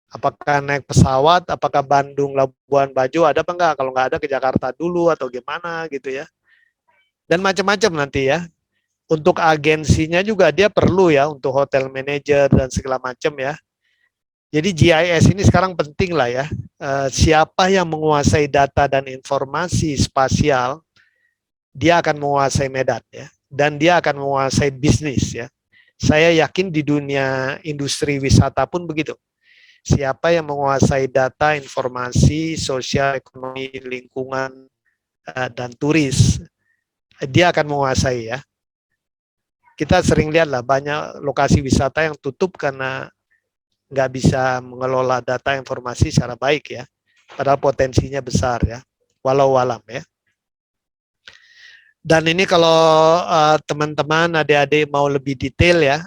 Apakah naik pesawat, apakah Bandung, Labuan Bajo ada apa enggak? Kalau enggak ada ke Jakarta dulu atau gimana gitu ya. Dan macam-macam nanti ya. Untuk agensinya juga dia perlu ya untuk hotel manager dan segala macam ya. Jadi GIS ini sekarang penting lah ya. Siapa yang menguasai data dan informasi spasial, dia akan menguasai Medan ya. Dan dia akan menguasai bisnis ya. Saya yakin di dunia industri wisata pun begitu. Siapa yang menguasai data, informasi, sosial, ekonomi, lingkungan, dan turis, dia akan menguasai ya. Kita sering lihat lah banyak lokasi wisata yang tutup karena nggak bisa mengelola data informasi secara baik ya. Padahal potensinya besar ya, walau alam ya. Dan ini kalau teman-teman adik-adik mau lebih detail ya,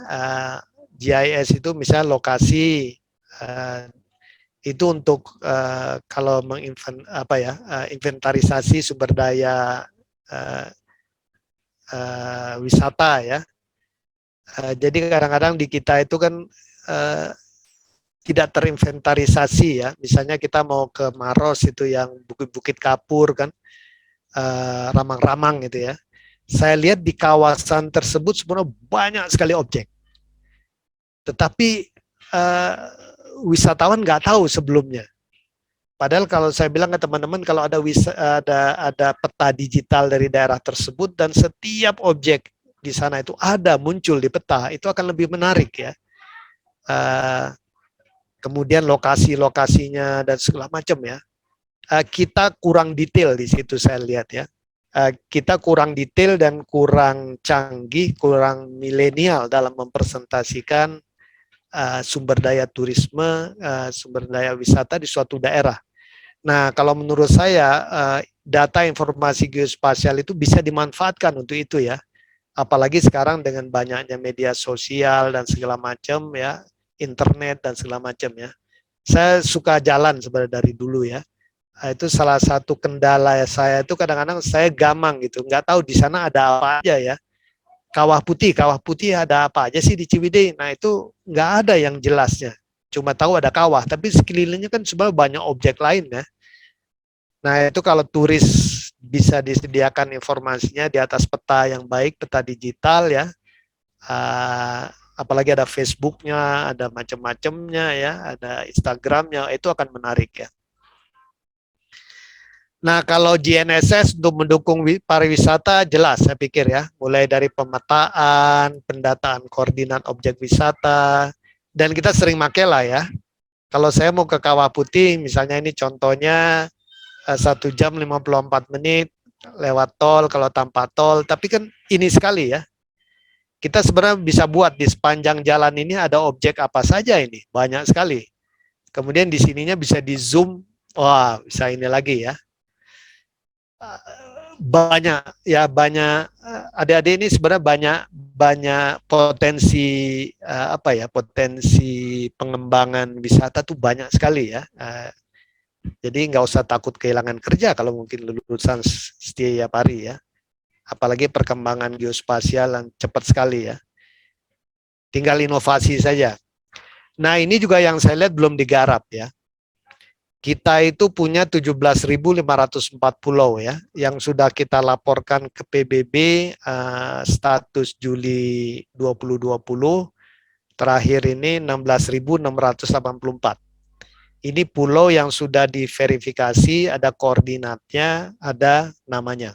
GIS itu misalnya lokasi itu untuk kalau inventarisasi sumber daya wisata ya. Jadi kadang-kadang di kita itu kan tidak terinventarisasi ya. Misalnya kita mau ke Maros itu yang bukit-bukit kapur kan, ramang-ramang gitu ya. Saya lihat di kawasan tersebut sebenarnya banyak sekali objek. Tetapi wisatawan nggak tahu sebelumnya. Padahal kalau saya bilang ke teman-teman kalau ada peta digital dari daerah tersebut dan setiap objek di sana itu ada muncul di peta, itu akan lebih menarik ya. Kemudian lokasi-lokasinya dan segala macam ya. Kita kurang detail di situ saya lihat ya. Kita kurang detail dan kurang canggih, kurang milenial dalam mempresentasikan sumber daya turisme, sumber daya wisata di suatu daerah. Nah, kalau menurut saya data informasi geospasial itu bisa dimanfaatkan untuk itu ya. Apalagi sekarang dengan banyaknya media sosial dan segala macam ya, internet dan segala macam ya. Saya suka jalan sebenarnya dari dulu ya. Itu salah satu kendala saya itu kadang-kadang saya gamang gitu, nggak tahu di sana ada apa aja ya. Kawah Putih ada apa aja sih di Ciwidey? Nah itu nggak ada yang jelasnya. Cuma tahu ada kawah, tapi sekelilingnya kan sebenarnya banyak objek lain ya. Nah itu kalau turis bisa disediakan informasinya di atas peta yang baik, peta digital ya. Apalagi ada Facebooknya, ada macam-macamnya ya, ada Instagramnya, itu akan menarik ya. Nah kalau GNSS untuk mendukung pariwisata jelas saya pikir ya, mulai dari pemetaan, pendataan koordinat objek wisata, dan kita sering pakai lah ya. Kalau saya mau ke Kawah Putih, misalnya ini contohnya 1 jam 54 menit lewat tol kalau tanpa tol, tapi kan ini sekali ya. Kita sebenarnya bisa buat di sepanjang jalan ini ada objek apa saja ini, banyak sekali. Kemudian di sininya bisa di zoom, wah bisa ini lagi ya. Banyak ya, banyak adik-adik ini sebenarnya banyak potensi potensi pengembangan wisata tuh banyak sekali ya. Jadi nggak usah takut kehilangan kerja kalau mungkin lulusan setiap hari ya. Apalagi perkembangan geospasial yang cepat sekali ya. Tinggal inovasi saja. Nah ini juga yang saya lihat belum digarap ya. Kita itu punya 17.504 pulau ya, yang sudah kita laporkan ke PBB status Juli 2020, terakhir ini 16.684. Ini pulau yang sudah diverifikasi, ada koordinatnya, ada namanya.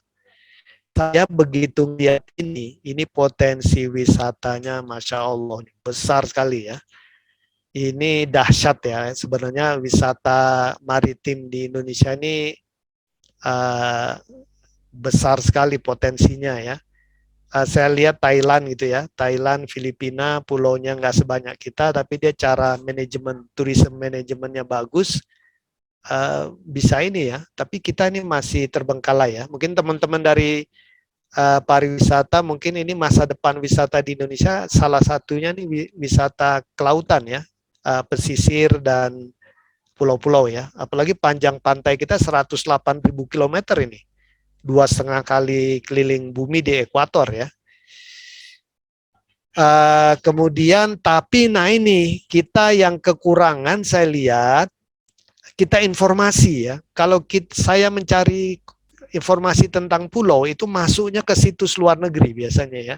saya begitu lihat ini potensi wisatanya, masya Allah, besar sekali ya. Ini dahsyat ya. Sebenarnya wisata maritim di Indonesia ini uh, besar sekali potensinya ya. Saya lihat Thailand gitu ya, Thailand, Filipina, pulaunya nggak sebanyak kita, tapi dia cara manajemen, tourism manajemennya bagus, bisa ini ya. Tapi kita ini masih terbengkalai ya. Mungkin teman-teman dari pariwisata, mungkin ini masa depan wisata di Indonesia, salah satunya nih wisata kelautan ya, pesisir dan pulau-pulau ya. Apalagi panjang pantai kita 108.000 kilometer ini. 2,5 kali keliling bumi di ekuator ya. Kemudian tapi nah ini kita yang kekurangan saya lihat, kita informasi ya. Kalau saya mencari informasi tentang pulau itu masuknya ke situs luar negeri biasanya ya.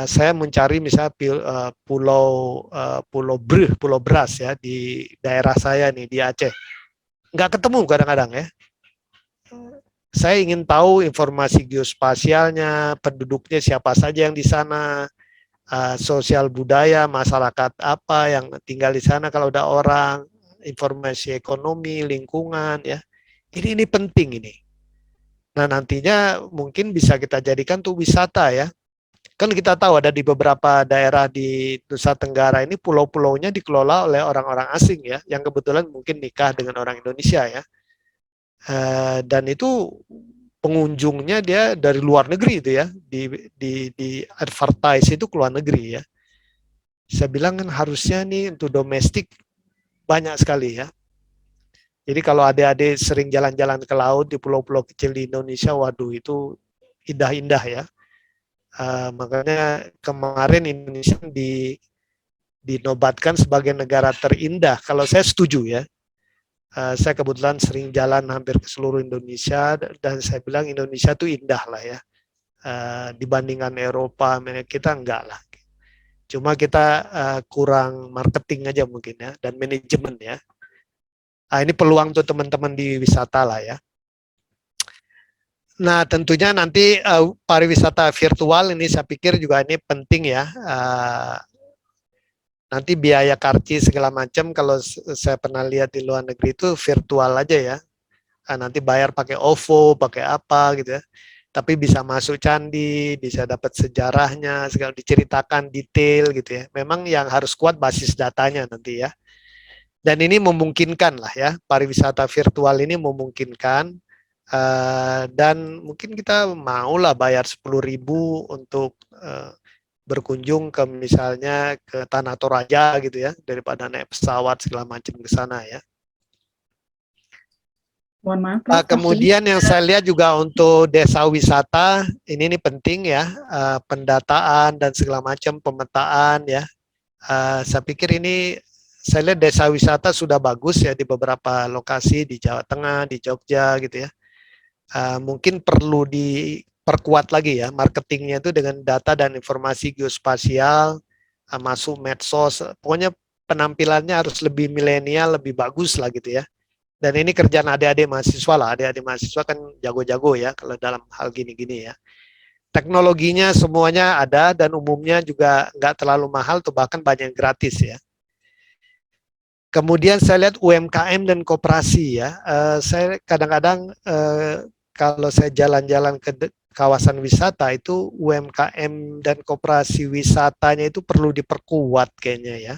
Saya mencari misalnya Pulau Bras ya di daerah saya nih di Aceh. Nggak ketemu kadang-kadang ya. Saya ingin tahu informasi geospasialnya, penduduknya siapa saja yang di sana, sosial budaya, masyarakat apa yang tinggal di sana kalau ada orang, informasi ekonomi, lingkungan ya. Ini penting ini. Nah, nantinya mungkin bisa kita jadikan tuh wisata ya. Kan kita tahu ada di beberapa daerah di Nusa Tenggara ini pulau-pulaunya dikelola oleh orang-orang asing ya, yang kebetulan mungkin nikah dengan orang Indonesia ya. Dan itu pengunjungnya dia dari luar negeri itu ya, di advertise itu ke luar negeri ya. Saya bilang kan harusnya nih untuk domestik banyak sekali ya. Jadi kalau adik-adik sering jalan-jalan ke laut di pulau-pulau kecil di Indonesia, waduh itu indah-indah ya. Makanya kemarin Indonesia dinobatkan sebagai negara terindah. Kalau saya setuju ya. Saya kebetulan sering jalan hampir ke seluruh Indonesia dan saya bilang Indonesia tuh indah lah ya. Dibandingkan Eropa, kita enggak lah. Cuma kita kurang marketing aja mungkin ya dan manajemen ya. Ini peluang untuk teman-teman di wisata lah ya. Nah tentunya nanti pariwisata virtual ini saya pikir juga ini penting ya. Nanti biaya karcis segala macam kalau saya pernah lihat di luar negeri itu virtual aja ya. Nanti bayar pakai OVO, pakai apa gitu ya. Tapi bisa masuk candi, bisa dapat sejarahnya, segala diceritakan detail gitu ya. Memang yang harus kuat basis datanya nanti ya. Dan ini memungkinkan lah ya, pariwisata virtual ini memungkinkan. Dan mungkin kita maulah bayar 10.000 untuk berkunjung ke misalnya ke Tanah Toraja gitu ya, daripada naik pesawat segala macam ke sana ya. Mohon maaf, Prof. Kemudian yang saya lihat juga untuk desa wisata ini penting ya, pendataan dan segala macam pemetaan ya. Saya pikir ini saya lihat desa wisata sudah bagus ya di beberapa lokasi di Jawa Tengah, di Jogja gitu ya. Mungkin perlu diperkuat lagi ya marketingnya itu dengan data dan informasi geospasial, masuk medsos, pokoknya penampilannya harus lebih milenial, lebih bagus lah gitu ya. Dan ini kerjaan adik-adik mahasiswa lah, adik-adik mahasiswa kan jago-jago ya kalau dalam hal gini-gini ya. Teknologinya semuanya ada dan umumnya juga nggak terlalu mahal, tuh bahkan banyak yang gratis ya. Kemudian saya lihat UMKM dan koperasi ya. Saya kadang-kadang kalau saya jalan-jalan ke kawasan wisata itu UMKM dan koperasi wisatanya itu perlu diperkuat kayaknya ya.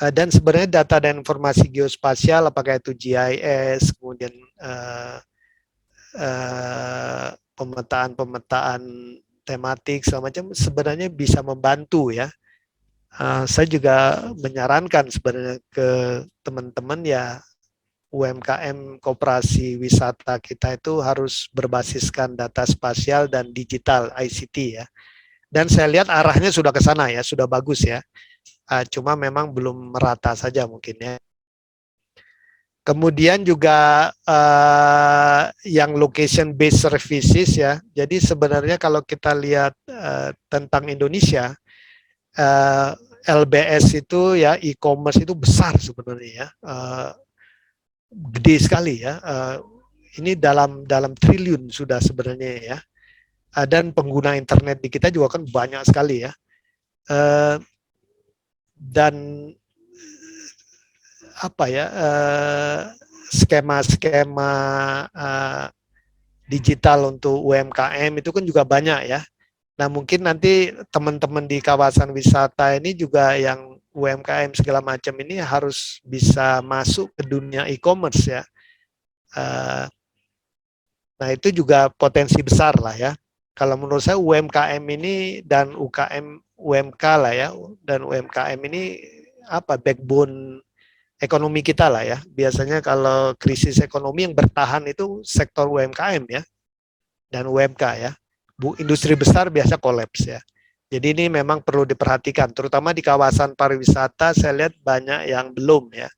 Dan sebenarnya data dan informasi geospasial, apakah itu GIS, kemudian pemetaan tematik segala macam, sebenarnya bisa membantu ya. Saya juga menyarankan sebenarnya ke teman-teman ya, UMKM koperasi wisata kita itu harus berbasiskan data spasial dan digital ICT ya. Dan saya lihat arahnya sudah ke sana ya, sudah bagus ya. Cuma memang belum merata saja mungkin ya. Kemudian juga yang location based services ya. Jadi sebenarnya kalau kita lihat tentang Indonesia, LBS itu ya e-commerce itu besar sebenarnya ya, gede sekali ya. Ini dalam triliun sudah sebenarnya ya. Dan pengguna internet di kita juga kan banyak sekali ya. Dan apa ya, skema-skema digital untuk UMKM itu kan juga banyak ya. Nah mungkin nanti teman-teman di kawasan wisata ini juga yang UMKM segala macam ini harus bisa masuk ke dunia e-commerce ya. Nah itu juga potensi besar lah ya. Kalau menurut saya UMKM ini dan UMK lah ya, dan UMKM ini apa, backbone ekonomi kita lah ya. Biasanya kalau krisis ekonomi yang bertahan itu sektor UMKM ya, dan UMK ya. Industri besar biasa kolaps ya. Jadi ini memang perlu diperhatikan, terutama di kawasan pariwisata saya lihat banyak yang belum ya.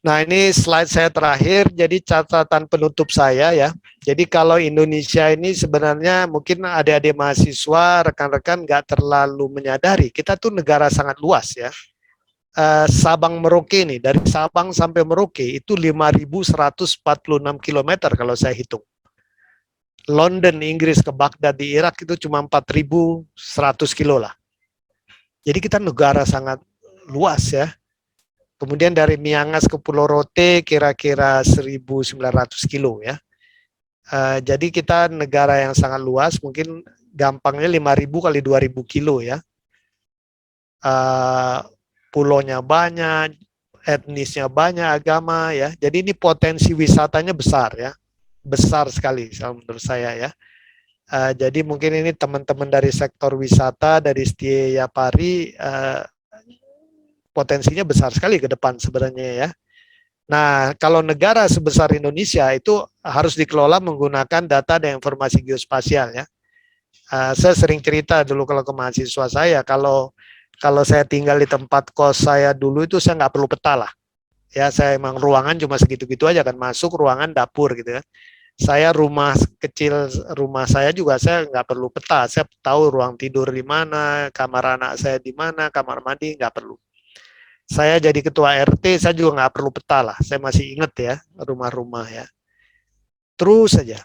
Nah ini slide saya terakhir, jadi catatan penutup saya ya. Jadi kalau Indonesia ini sebenarnya mungkin adik-adik mahasiswa, rekan-rekan nggak terlalu menyadari, kita tuh negara sangat luas ya. Sabang Merauke nih, dari Sabang sampai Merauke itu 5.146 km kalau saya hitung. London, Inggris ke Baghdad di Irak itu cuma 4.100 kilo lah. Jadi kita negara sangat luas ya. Kemudian dari Miangas ke Pulau Rote kira-kira 1.900 kilo ya. Jadi kita negara yang sangat luas, mungkin gampangnya 5.000 kali 2.000 kilo ya. Pulaunya banyak, etnisnya banyak, agama ya. Jadi ini potensi wisatanya besar ya. Besar sekali menurut saya ya. Jadi mungkin ini teman-teman dari sektor wisata, dari Setia Pari, potensinya besar sekali ke depan sebenarnya ya. Nah, kalau negara sebesar Indonesia itu harus dikelola menggunakan data dan informasi geospasial ya. Saya sering cerita dulu kalau ke mahasiswa saya, kalau saya tinggal di tempat kos saya dulu itu saya nggak perlu peta lah. Ya, saya emang ruangan cuma segitu-gitu aja kan, masuk ruangan dapur gitu kan. Saya rumah kecil, rumah saya juga saya nggak perlu peta, saya tahu ruang tidur di mana, kamar anak saya di mana, kamar mandi nggak perlu. Saya jadi ketua RT, saya juga nggak perlu peta lah, saya masih ingat ya rumah-rumah ya. Terus saja,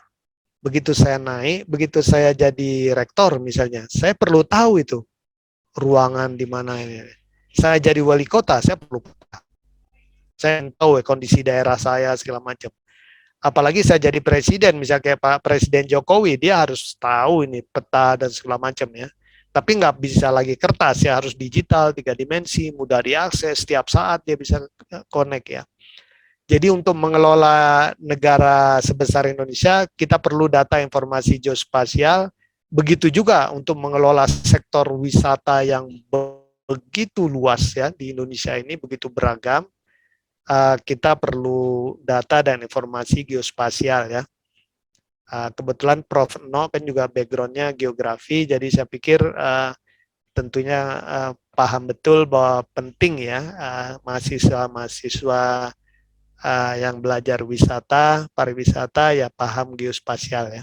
begitu saya naik, begitu saya jadi rektor misalnya, saya perlu tahu itu ruangan di mana ini. Saya jadi wali kota, saya perlu peta. Saya tahu kondisi daerah saya segala macam. Apalagi saya jadi presiden, misalnya kayak Pak Presiden Jokowi, dia harus tahu ini peta dan segala macam ya. Tapi nggak bisa lagi kertas ya, harus digital, 3 dimensi, mudah diakses, setiap saat dia bisa connect ya. Jadi untuk mengelola negara sebesar Indonesia, kita perlu data informasi geospasial. Begitu juga untuk mengelola sektor wisata yang begitu luas ya di Indonesia ini, begitu beragam. Kita perlu data dan informasi geospasial ya. Kebetulan Prof. No kan juga background-nya geografi, jadi saya pikir tentunya paham betul bahwa penting ya mahasiswa-mahasiswa yang belajar wisata, pariwisata ya paham geospasial ya.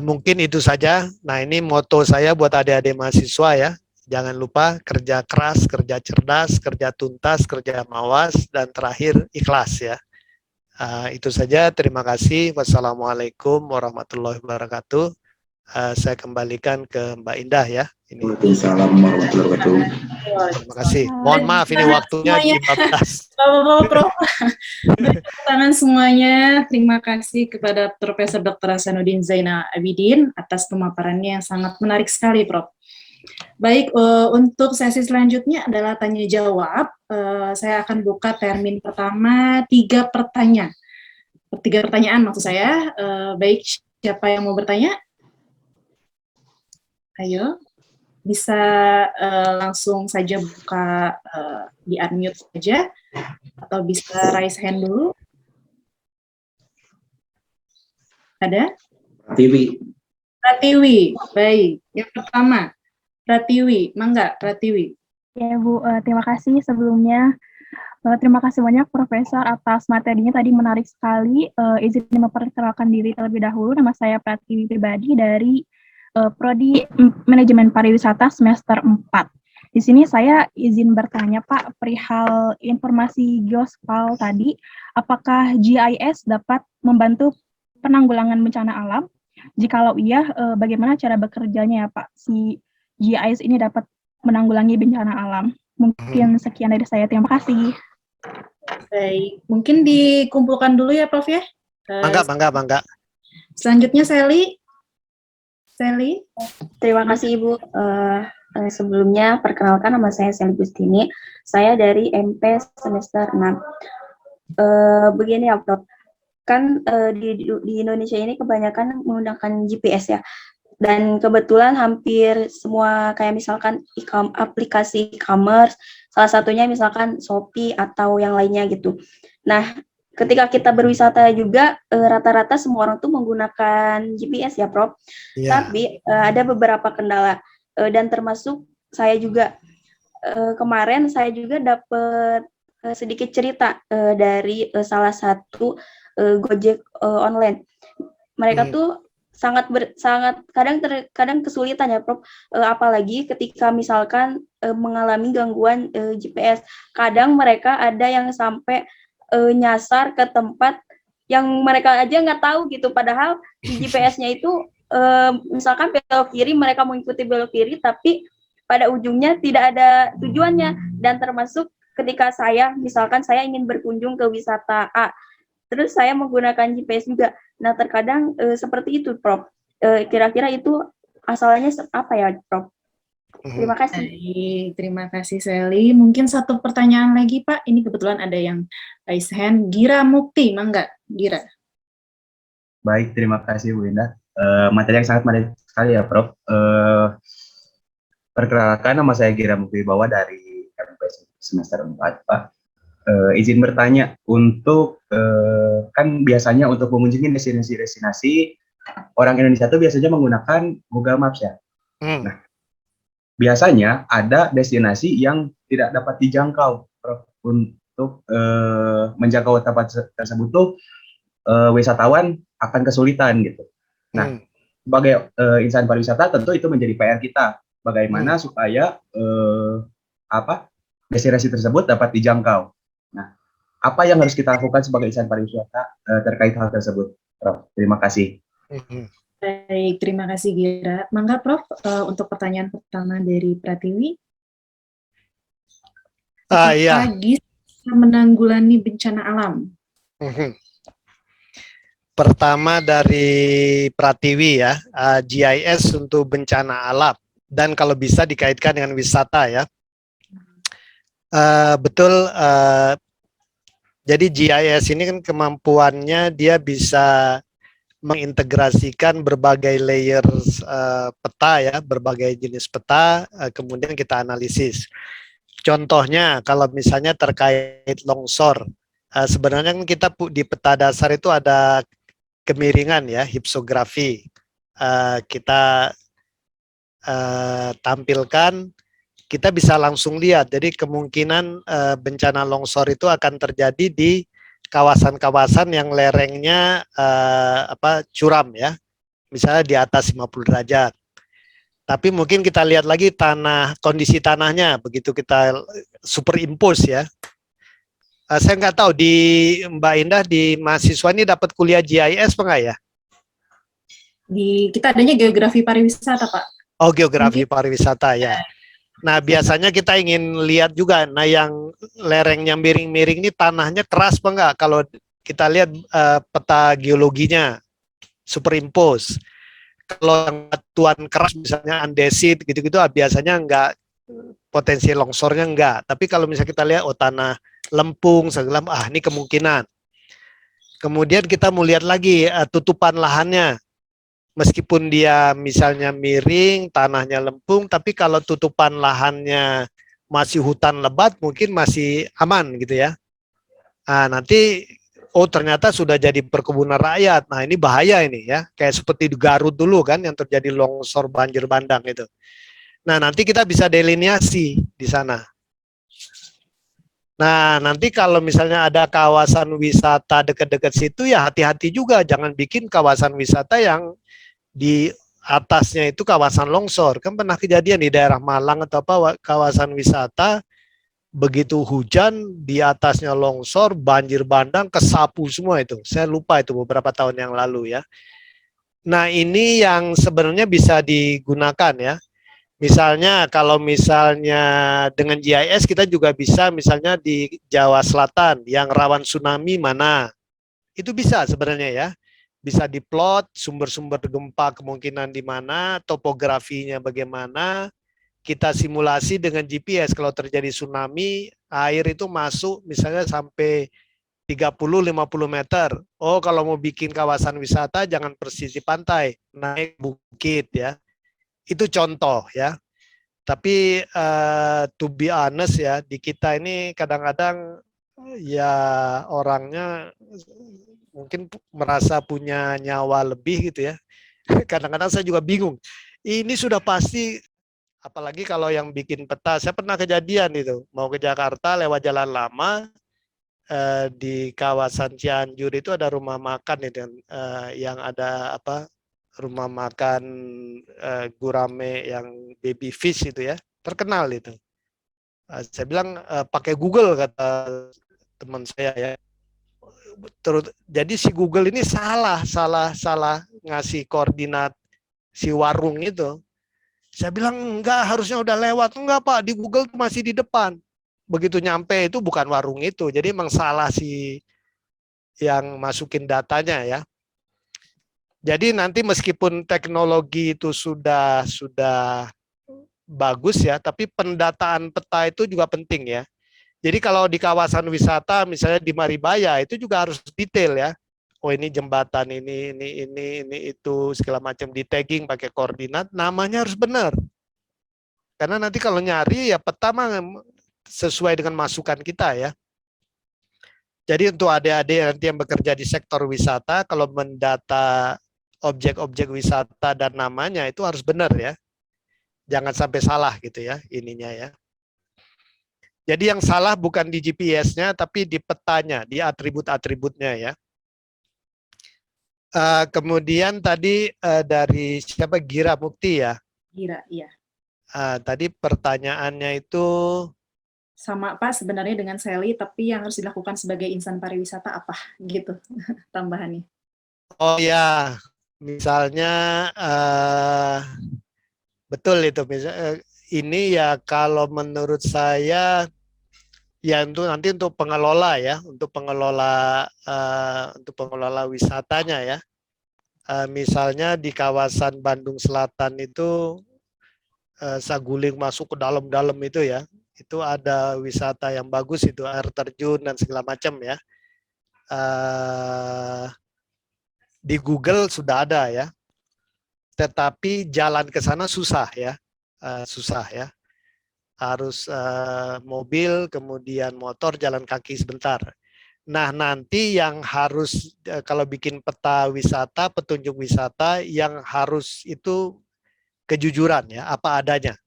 Mungkin itu saja. Nah ini moto saya buat adik-adik mahasiswa ya. Jangan lupa kerja keras, kerja cerdas, kerja tuntas, kerja mawas, dan terakhir ikhlas ya. Itu saja, terima kasih. Wassalamualaikum warahmatullahi wabarakatuh. Saya kembalikan ke Mbak Indah ya. Waalaikumsalam warahmatullahi wabarakatuh. Terima kasih. Mohon maaf ini waktunya 15. Bapak-bapak Prof. Tangan semuanya. Terima kasih kepada Profesor Dr. Hasanuddin Zainal Abidin atas pemaparannya yang sangat menarik sekali, Prof. Baik, untuk sesi selanjutnya adalah tanya jawab. Saya akan buka termin pertama 3 pertanyaan. 3 pertanyaan maksud saya. Baik, siapa yang mau bertanya? Ayo, bisa langsung saja buka di unmute saja, atau bisa raise hand dulu. Ada? Pratiwi, baik. Yang pertama, Pratiwi, mangga Pratiwi. Ya Bu, terima kasih sebelumnya. Terima kasih banyak Profesor atas materinya tadi, menarik sekali. Izin memperkenalkan diri terlebih dahulu. Nama saya Pratiwi pribadi dari Prodi Manajemen Pariwisata semester 4. Di sini saya izin bertanya Pak, perihal informasi geospal tadi, apakah GIS dapat membantu penanggulangan bencana alam? Jikalau iya, bagaimana cara bekerjanya ya Pak, si GIS ini dapat menanggulangi bencana alam? Mungkin sekian dari saya, terima kasih. Baik, mungkin dikumpulkan dulu ya Prof ya. Bangga. Selanjutnya Sally. Terima kasih Ibu. Sebelumnya perkenalkan, nama saya Sally Gustini. Saya dari MP semester 6. Begini ya Prof. Kan di Indonesia ini kebanyakan menggunakan GPS ya. Dan kebetulan hampir semua kayak misalkan aplikasi e-commerce, salah satunya misalkan Shopee atau yang lainnya gitu. Nah, ketika kita berwisata juga rata-rata semua orang tuh menggunakan GPS ya, Prof. Yeah. Tapi ada beberapa kendala dan termasuk saya juga kemarin saya juga dapat sedikit cerita dari salah satu Gojek online. Mereka tuh sangat kadang kesulitan ya, Prof. Apalagi ketika misalkan mengalami gangguan GPS. Kadang mereka ada yang sampai nyasar ke tempat yang mereka aja nggak tahu gitu, padahal di GPS-nya itu misalkan belok kiri, mereka mengikuti belok kiri, tapi pada ujungnya tidak ada tujuannya. Dan termasuk ketika misalkan saya ingin berkunjung ke wisata A, terus saya menggunakan GPS juga. Nah, terkadang seperti itu, Prof. Kira-kira itu asalnya apa ya, Prof? Terima kasih. Terima kasih, Sally. Mungkin satu pertanyaan lagi, Pak. Ini kebetulan ada yang raise hand. Gira Mukti, mangga, Gira. Baik, terima kasih, Bu Indah. Materi yang sangat menarik sekali ya, Prof. Perkenalkan, nama saya Gira Mukti Bawa dari MP semester 4, Pak. Izin bertanya, untuk kan biasanya untuk mengunjungi destinasi orang Indonesia itu biasanya menggunakan Google Maps ya. Nah, biasanya ada destinasi yang tidak dapat dijangkau, Prof. Untuk menjangkau tempat tersebut tuh wisatawan akan kesulitan gitu. Nah, sebagai insan pariwisata tentu itu menjadi PR kita. Bagaimana supaya destinasi tersebut dapat dijangkau. Nah, apa yang harus kita lakukan sebagai insan pariwisata terkait hal tersebut, Prof? Terima kasih. Baik, terima kasih Gira. Mangga Prof, untuk pertanyaan pertama dari Pratiwi. Iya. Bisa menanggulangi bencana alam? Pertama dari Pratiwi ya, GIS untuk bencana alam. Dan kalau bisa dikaitkan dengan wisata ya. Betul, jadi GIS ini kan kemampuannya dia bisa mengintegrasikan berbagai layer peta ya, berbagai jenis peta, kemudian kita analisis. Contohnya kalau misalnya terkait longsor, sebenarnya kan kita di peta dasar itu ada kemiringan ya, hipsografi. Kita tampilkan, kita bisa langsung lihat. Jadi kemungkinan bencana longsor itu akan terjadi di kawasan-kawasan yang lerengnya curam ya, misalnya di atas 50 derajat. Tapi mungkin kita lihat lagi kondisi tanahnya, begitu kita superimpose ya. Saya nggak tahu di Mbak Indah, di mahasiswa ini dapat kuliah GIS apa nggak ya? Kita adanya geografi pariwisata, Pak. Oh, geografi pariwisata ya. Nah, biasanya kita ingin lihat juga, yang lerengnya miring-miring ini tanahnya keras apa enggak? Kalau kita lihat peta geologinya, superimpose. Kalau yang batuan keras misalnya andesit gitu-gitu, biasanya enggak, potensi longsornya enggak. Tapi kalau misalnya kita lihat, tanah lempung, segala, ini kemungkinan. Kemudian kita mau lihat lagi tutupan lahannya. Meskipun dia misalnya miring, tanahnya lempung, tapi kalau tutupan lahannya masih hutan lebat, mungkin masih aman gitu ya. Nah, nanti, ternyata sudah jadi perkebunan rakyat. Nah, ini bahaya ini ya. Kayak seperti di Garut dulu kan, yang terjadi longsor banjir bandang itu. Nah, nanti kita bisa delineasi di sana. Nah, nanti kalau misalnya ada kawasan wisata dekat-dekat situ, ya hati-hati juga. Jangan bikin kawasan wisata yang di atasnya itu kawasan longsor. Kan pernah kejadian di daerah Malang atau kawasan wisata begitu hujan di atasnya longsor, banjir bandang, kesapu semua itu. Saya lupa itu beberapa tahun yang lalu ya. Nah ini yang sebenarnya bisa digunakan ya. Misalnya kalau misalnya dengan GIS kita juga bisa misalnya di Jawa Selatan yang rawan tsunami mana. Itu bisa sebenarnya ya. Bisa diplot sumber-sumber gempa kemungkinan di mana, topografinya bagaimana, kita simulasi dengan GPS kalau terjadi tsunami, air itu masuk misalnya sampai 30-50 meter. Oh, kalau mau bikin kawasan wisata jangan persis di pantai, naik bukit ya. Itu contoh ya. Tapi to be honest ya, di kita ini kadang-kadang ya orangnya mungkin merasa punya nyawa lebih gitu ya. Kadang-kadang saya juga bingung. Ini sudah pasti, apalagi kalau yang bikin peta, saya pernah kejadian itu, mau ke Jakarta lewat jalan lama, di kawasan Cianjur itu ada rumah makan itu, yang ada apa, rumah makan gurame yang baby fish itu ya, terkenal itu. Saya bilang pakai Google kata teman saya ya. Terus jadi si Google ini salah ngasih koordinat si warung itu. Saya bilang enggak, harusnya udah lewat. Enggak Pak, di Google masih di depan. Begitu nyampe itu bukan warung itu. Jadi emang salah si yang masukin datanya ya. Jadi nanti meskipun teknologi itu sudah bagus ya, tapi pendataan peta itu juga penting ya. Jadi kalau di kawasan wisata misalnya di Maribaya itu juga harus detail ya. Oh ini jembatan ini itu segala macam, di tagging pakai koordinat, namanya harus benar. Karena nanti kalau nyari ya peta mah sesuai dengan masukan kita ya. Jadi untuk adik-adik nanti yang bekerja di sektor wisata, kalau mendata objek-objek wisata dan namanya itu harus benar ya. Jangan sampai salah gitu ya ininya ya. Jadi yang salah bukan di GPS-nya, tapi di petanya, di atribut-atributnya ya. Kemudian tadi dari siapa, Gira Mukti ya? Gira, iya. Tadi pertanyaannya itu Sama Pak sebenarnya dengan Sally, tapi yang harus dilakukan sebagai insan pariwisata apa gitu tambahannya. oh ya, misalnya betul itu, misalnya ini ya kalau menurut saya ya nanti untuk pengelola ya, untuk pengelola wisatanya ya. Misalnya di kawasan Bandung Selatan itu Saguling masuk ke dalam-dalam itu ya, itu ada wisata yang bagus itu, air terjun dan segala macam ya. Di Google sudah ada ya, tetapi jalan ke sana susah ya, susah ya. Harus mobil, kemudian motor, jalan kaki sebentar. Nah nanti yang harus kalau bikin peta wisata, petunjuk wisata yang harus itu kejujuran ya, apa adanya.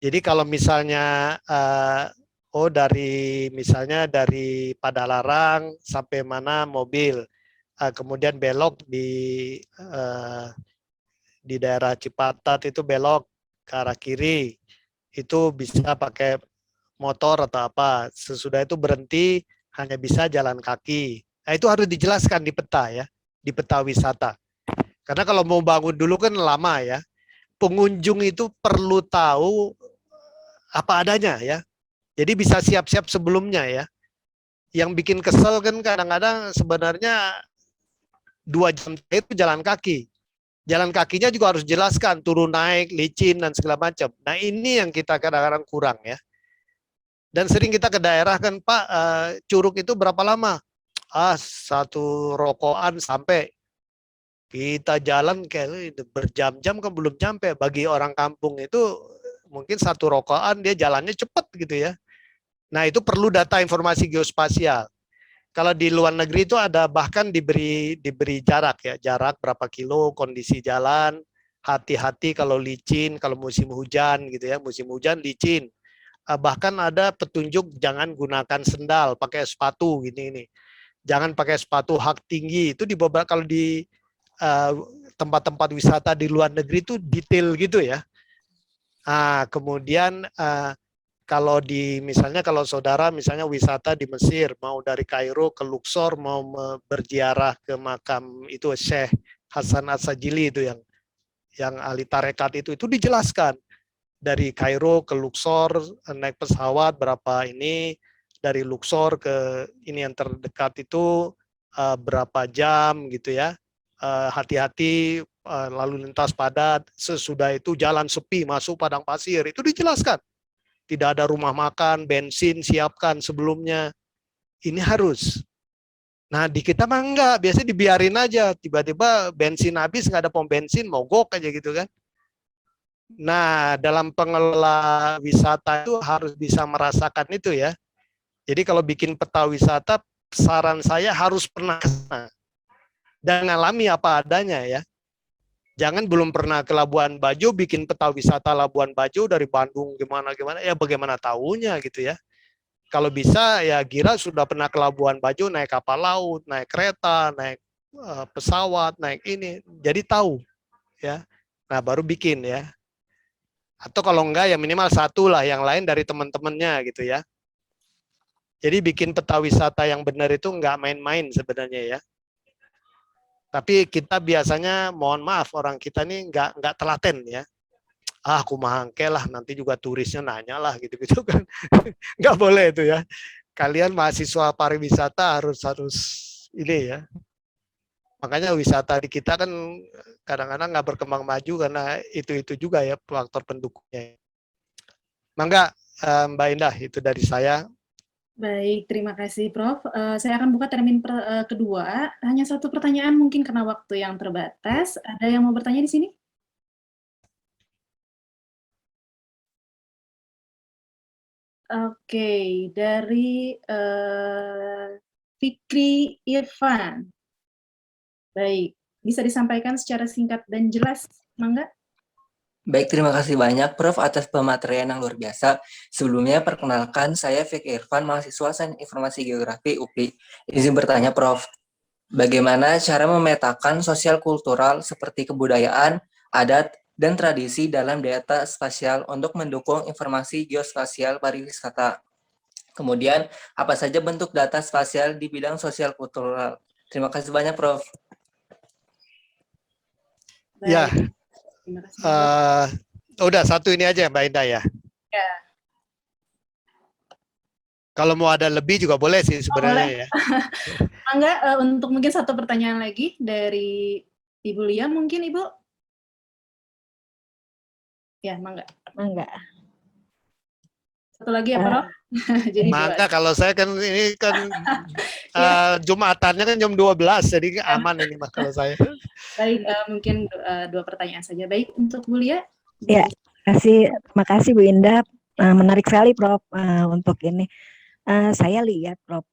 Jadi kalau misalnya misalnya dari Padalarang sampai mana mobil, kemudian belok di daerah Cipatat itu belok ke arah kiri, itu bisa pakai motor atau apa. Sesudah itu berhenti hanya bisa jalan kaki. Nah itu harus dijelaskan di peta ya, di peta wisata. Karena kalau mau bangun dulu kan lama ya. Pengunjung itu perlu tahu apa adanya ya. Jadi bisa siap-siap sebelumnya ya. Yang bikin kesel kan kadang-kadang sebenarnya 2 jam itu jalan kaki. Jalan kakinya juga harus jelaskan, turun naik, licin dan segala macam. Nah ini yang kita kadang-kadang kurang ya. Dan sering kita ke daerah kan Pak, Curug itu berapa lama? 1 rokokan sampai. Kita jalan kayak berjam-jam kan belum nyampe. Bagi orang kampung itu mungkin 1 rokokan dia jalannya cepat gitu ya. Nah itu perlu data informasi geospasial. Kalau di luar negeri itu ada bahkan diberi jarak ya, jarak berapa kilo, kondisi jalan, hati-hati kalau licin, kalau musim hujan gitu ya, musim hujan licin. Bahkan ada petunjuk jangan gunakan sendal, pakai sepatu gini. Jangan pakai sepatu hak tinggi. Itu di beberapa, kalau di tempat-tempat wisata di luar negeri itu detail gitu ya. Kemudian kalau misalnya kalau saudara misalnya wisata di Mesir, mau dari Kairo ke Luxor, mau berziarah ke makam itu Syekh Hasan As-Sajili itu yang ahli tarekat itu dijelaskan dari Kairo ke Luxor naik pesawat berapa ini, dari Luxor ke ini yang terdekat itu berapa jam gitu ya. Hati-hati lalu lintas padat, sesudah itu jalan sepi masuk padang pasir, itu dijelaskan. Tidak ada rumah makan, bensin siapkan sebelumnya. Ini harus. Nah di kita mah enggak, biasanya dibiarin aja. Tiba-tiba bensin habis, nggak ada pom bensin, mogok aja gitu kan. Nah dalam pengelola wisata itu harus bisa merasakan itu ya. Jadi kalau bikin peta wisata, saran saya harus pernah ke sana dan ngalami apa adanya ya. Jangan belum pernah ke Labuan Bajo bikin peta wisata Labuan Bajo dari Bandung gimana ya, bagaimana tahunya gitu ya. Kalau bisa ya Gira sudah pernah ke Labuan Bajo naik kapal laut, naik kereta, naik pesawat, naik ini, jadi tahu ya. Nah baru bikin ya. Atau kalau enggak ya minimal satu lah, yang lain dari teman-temannya gitu ya. Jadi bikin peta wisata yang benar itu enggak main-main sebenarnya ya. Tapi kita biasanya, mohon maaf, orang kita ini nggak telaten ya. Aku mangke lah, nanti juga turisnya nanya lah gitu-gitu kan. Nggak boleh itu ya. Kalian mahasiswa pariwisata harus ini ya. Makanya wisata di kita kan kadang-kadang nggak berkembang maju karena itu juga ya faktor pendukungnya. Mangga Mbak Indah, itu dari saya. Baik, terima kasih Prof. Saya akan buka termin kedua. Hanya satu pertanyaan mungkin karena waktu yang terbatas. Ada yang mau bertanya di sini? Oke, dari Fikri Irfan. Baik, bisa disampaikan secara singkat dan jelas, Mangga? Baik, terima kasih banyak Prof atas pematerian yang luar biasa. Sebelumnya perkenalkan, saya Fikri Irfan, mahasiswa Sains Informasi Geografi UPI. Izin bertanya Prof, bagaimana cara memetakan sosial kultural seperti kebudayaan, adat, dan tradisi dalam data spasial untuk mendukung informasi geospasial pariwisata? Kemudian, apa saja bentuk data spasial di bidang sosial kultural? Terima kasih banyak Prof. Baik. Ya, terima kasih. udah satu ini aja Mbak Indah ya. Ya. Kalau mau ada lebih juga boleh sih sebenarnya ya. Mangga, untuk mungkin satu pertanyaan lagi dari Ibu Lia mungkin Ibu. Ya, Mangga. Mangga. Satu lagi ya Prof. Jadi Mangga, kalau saya kan ini kan Jumatannya kan jam 12, jadi aman ini mas kalau saya. Baik, mungkin dua pertanyaan saja. Baik, untuk Bu Lia. Ya, terima kasih Bu Indah. Menarik sekali Prof untuk ini. Saya lihat Prof,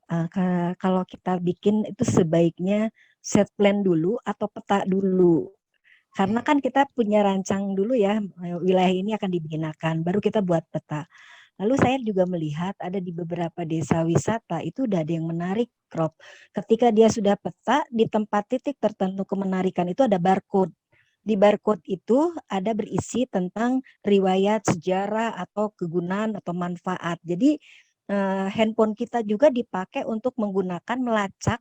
kalau kita bikin itu sebaiknya set plan dulu atau peta dulu. Karena kan kita punya rancang dulu ya, wilayah ini akan digunakan, baru kita buat peta. Lalu saya juga melihat ada di beberapa desa wisata itu udah ada yang menarik, Prof. Ketika dia sudah peta, di tempat titik tertentu kemenarikan itu ada barcode. Di barcode itu ada berisi tentang riwayat, sejarah, atau kegunaan atau manfaat. Jadi handphone kita juga dipakai untuk menggunakan melacak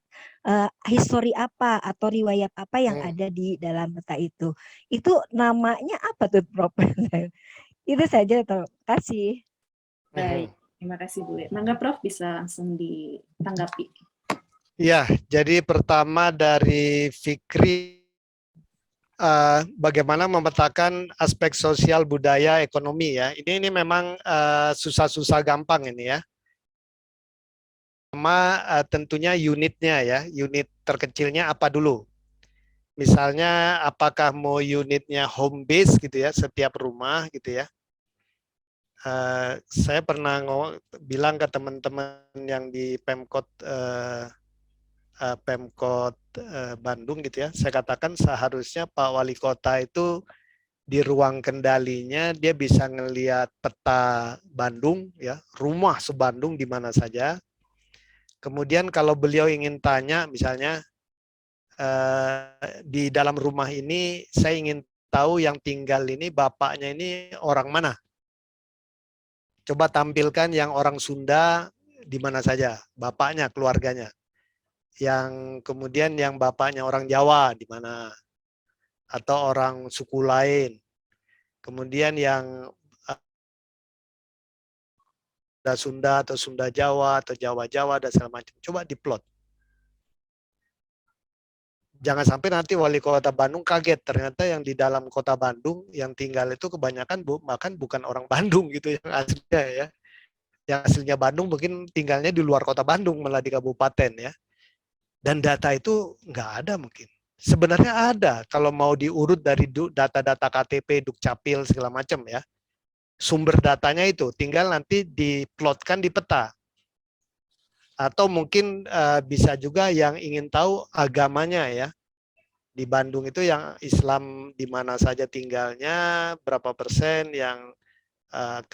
histori apa atau riwayat apa yang ada di dalam peta itu. Itu namanya apa tuh, Prof? Itu saja, terima kasih. Baik, terima kasih Bu Lia. Mangga Prof bisa langsung ditanggapi. Ya, jadi pertama dari Fikri, bagaimana memetakan aspek sosial, budaya, ekonomi ya. Ini memang susah-susah gampang ini ya. Pertama tentunya unitnya ya, unit terkecilnya apa dulu. Misalnya apakah mau unitnya home base gitu ya, setiap rumah gitu ya. Saya pernah bilang ke teman-teman yang di Pemkot Bandung gitu ya, saya katakan seharusnya Pak Wali Kota itu di ruang kendalinya dia bisa ngelihat peta Bandung ya, rumah se-Bandung di mana saja. Kemudian kalau beliau ingin tanya misalnya di dalam rumah ini saya ingin tahu yang tinggal ini bapaknya ini orang mana. Coba tampilkan yang orang Sunda di mana saja, bapaknya, keluarganya. Yang kemudian yang bapaknya orang Jawa di mana, atau orang suku lain. Kemudian yang Sunda atau Sunda Jawa atau Jawa Jawa dan segala macam. Coba diplot. Jangan sampai nanti wali kota Bandung kaget ternyata yang di dalam kota Bandung yang tinggal itu kebanyakan bahkan bukan orang Bandung gitu yang aslinya ya. Yang aslinya Bandung mungkin tinggalnya di luar kota Bandung malah di kabupaten ya. Dan data itu nggak ada mungkin. Sebenarnya ada kalau mau diurut dari data-data KTP, Dukcapil segala macam ya. Sumber datanya itu tinggal nanti diplotkan di peta. Atau mungkin bisa juga yang ingin tahu agamanya ya. Di Bandung itu yang Islam di mana saja tinggalnya, berapa persen yang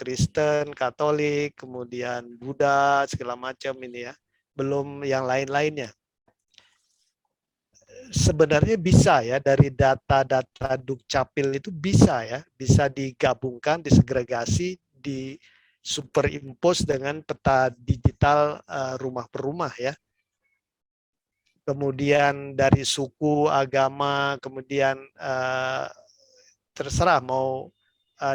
Kristen, Katolik, kemudian Buddha, segala macam ini ya. Belum yang lain-lainnya. Sebenarnya bisa ya dari data-data Dukcapil itu bisa ya, bisa digabungkan, disegregasi, di superimpose dengan peta digital rumah per rumah ya. Kemudian dari suku, agama, kemudian terserah mau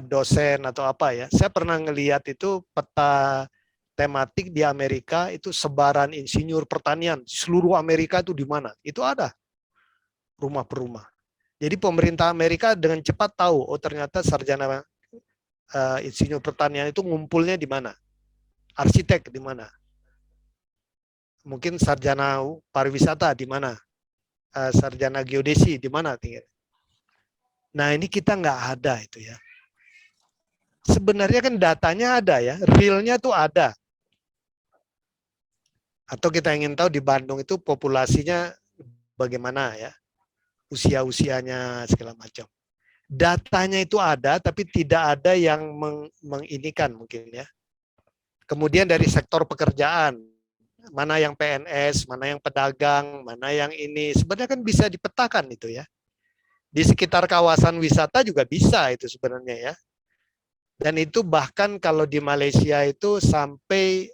dosen atau apa ya. Saya pernah ngelihat itu peta tematik di Amerika itu sebaran insinyur pertanian seluruh Amerika itu di mana? Itu ada rumah per rumah. Jadi pemerintah Amerika dengan cepat tahu, oh ternyata sarjana insinyur pertanian itu ngumpulnya di mana? Arsitek di mana? Mungkin sarjana pariwisata di mana? Sarjana geodesi di mana tinggal? Nah ini kita nggak ada itu ya. Sebenarnya kan datanya ada ya, realnya tuh ada. Atau kita ingin tahu di Bandung itu populasinya bagaimana ya, usia-usianya segala macam. Datanya itu ada, tapi tidak ada yang menginikan mungkin ya. Kemudian dari sektor pekerjaan, mana yang PNS, mana yang pedagang, mana yang ini, sebenarnya kan bisa dipetakan itu ya. Di sekitar kawasan wisata juga bisa itu sebenarnya ya. Dan itu bahkan kalau di Malaysia itu sampai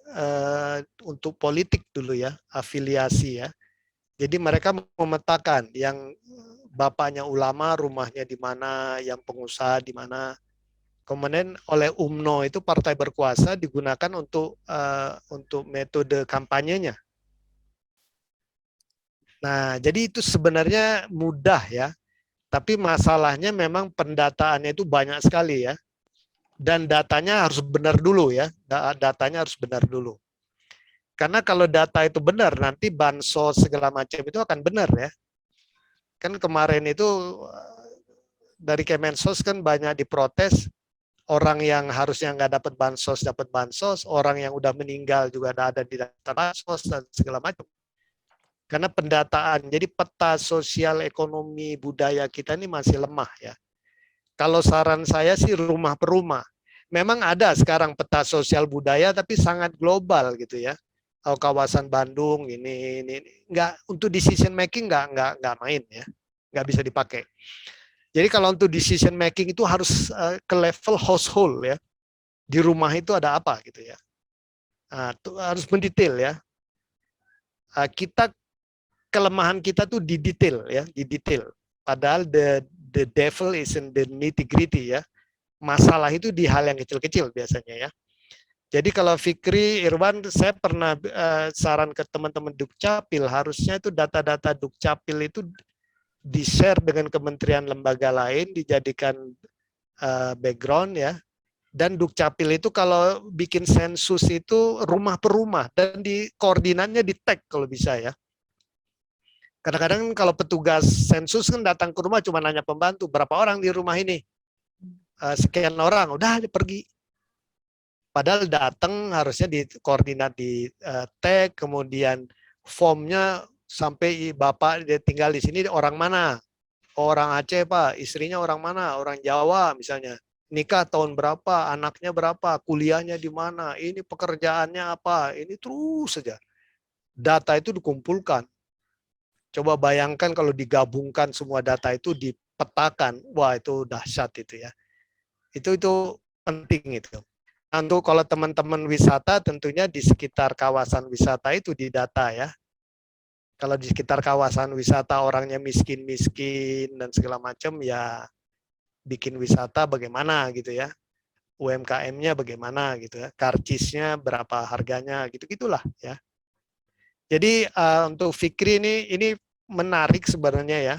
untuk politik dulu ya, afiliasi ya. Jadi mereka memetakan yang bapaknya ulama rumahnya di mana, yang pengusaha di mana. Kemudian oleh UMNO itu partai berkuasa digunakan untuk metode kampanyenya. Nah, jadi itu sebenarnya mudah ya. Tapi masalahnya memang pendataannya itu banyak sekali ya. Dan datanya harus benar dulu ya. Datanya harus benar dulu. Karena kalau data itu benar, nanti bansos segala macam itu akan benar ya. Kan kemarin itu dari Kemensos kan banyak diprotes, orang yang harusnya nggak dapat bansos, orang yang udah meninggal juga ada di data bansos dan segala macam. Karena pendataan, jadi peta sosial ekonomi budaya kita ini masih lemah ya. Kalau saran saya sih rumah per rumah. Memang ada sekarang peta sosial budaya tapi sangat global gitu ya. Kawasan Bandung ini nggak untuk decision making nggak main ya, nggak bisa dipakai. Jadi kalau untuk decision making itu harus ke level household ya, di rumah itu ada apa gitu ya. Nah, itu harus mendetail ya. Kelemahan kita tuh di detail ya, di detail. Padahal the devil is in the nitty-gritty ya. Masalah itu di hal yang kecil-kecil biasanya ya. Jadi kalau Fikri, Irwan, saya pernah saran ke teman-teman Dukcapil, harusnya itu data-data Dukcapil itu di-share dengan kementerian lembaga lain, dijadikan background ya. Dan Dukcapil itu kalau bikin sensus itu rumah per rumah, dan di koordinatnya di-tag kalau bisa ya. Kadang-kadang kalau petugas sensus kan datang ke rumah cuma nanya pembantu, berapa orang di rumah ini? Sekian orang, udah pergi. Padahal datang harusnya di koordinat di tag, kemudian formnya sampai bapak dia tinggal di sini orang mana? Orang Aceh Pak, istrinya orang mana? Orang Jawa misalnya. Nikah tahun berapa? Anaknya berapa? Kuliahnya di mana? Ini pekerjaannya apa? Ini terus saja. Data itu dikumpulkan. Coba bayangkan kalau digabungkan semua data itu dipetakan, wah itu dahsyat itu ya. Itu penting itu. Untuk kalau teman-teman wisata tentunya di sekitar kawasan wisata itu didata ya. Kalau di sekitar kawasan wisata orangnya miskin-miskin dan segala macam ya bikin wisata bagaimana gitu ya. UMKM-nya bagaimana gitu ya. Karcisnya berapa harganya gitu-gitulah ya. Jadi untuk Fikri ini menarik sebenarnya ya.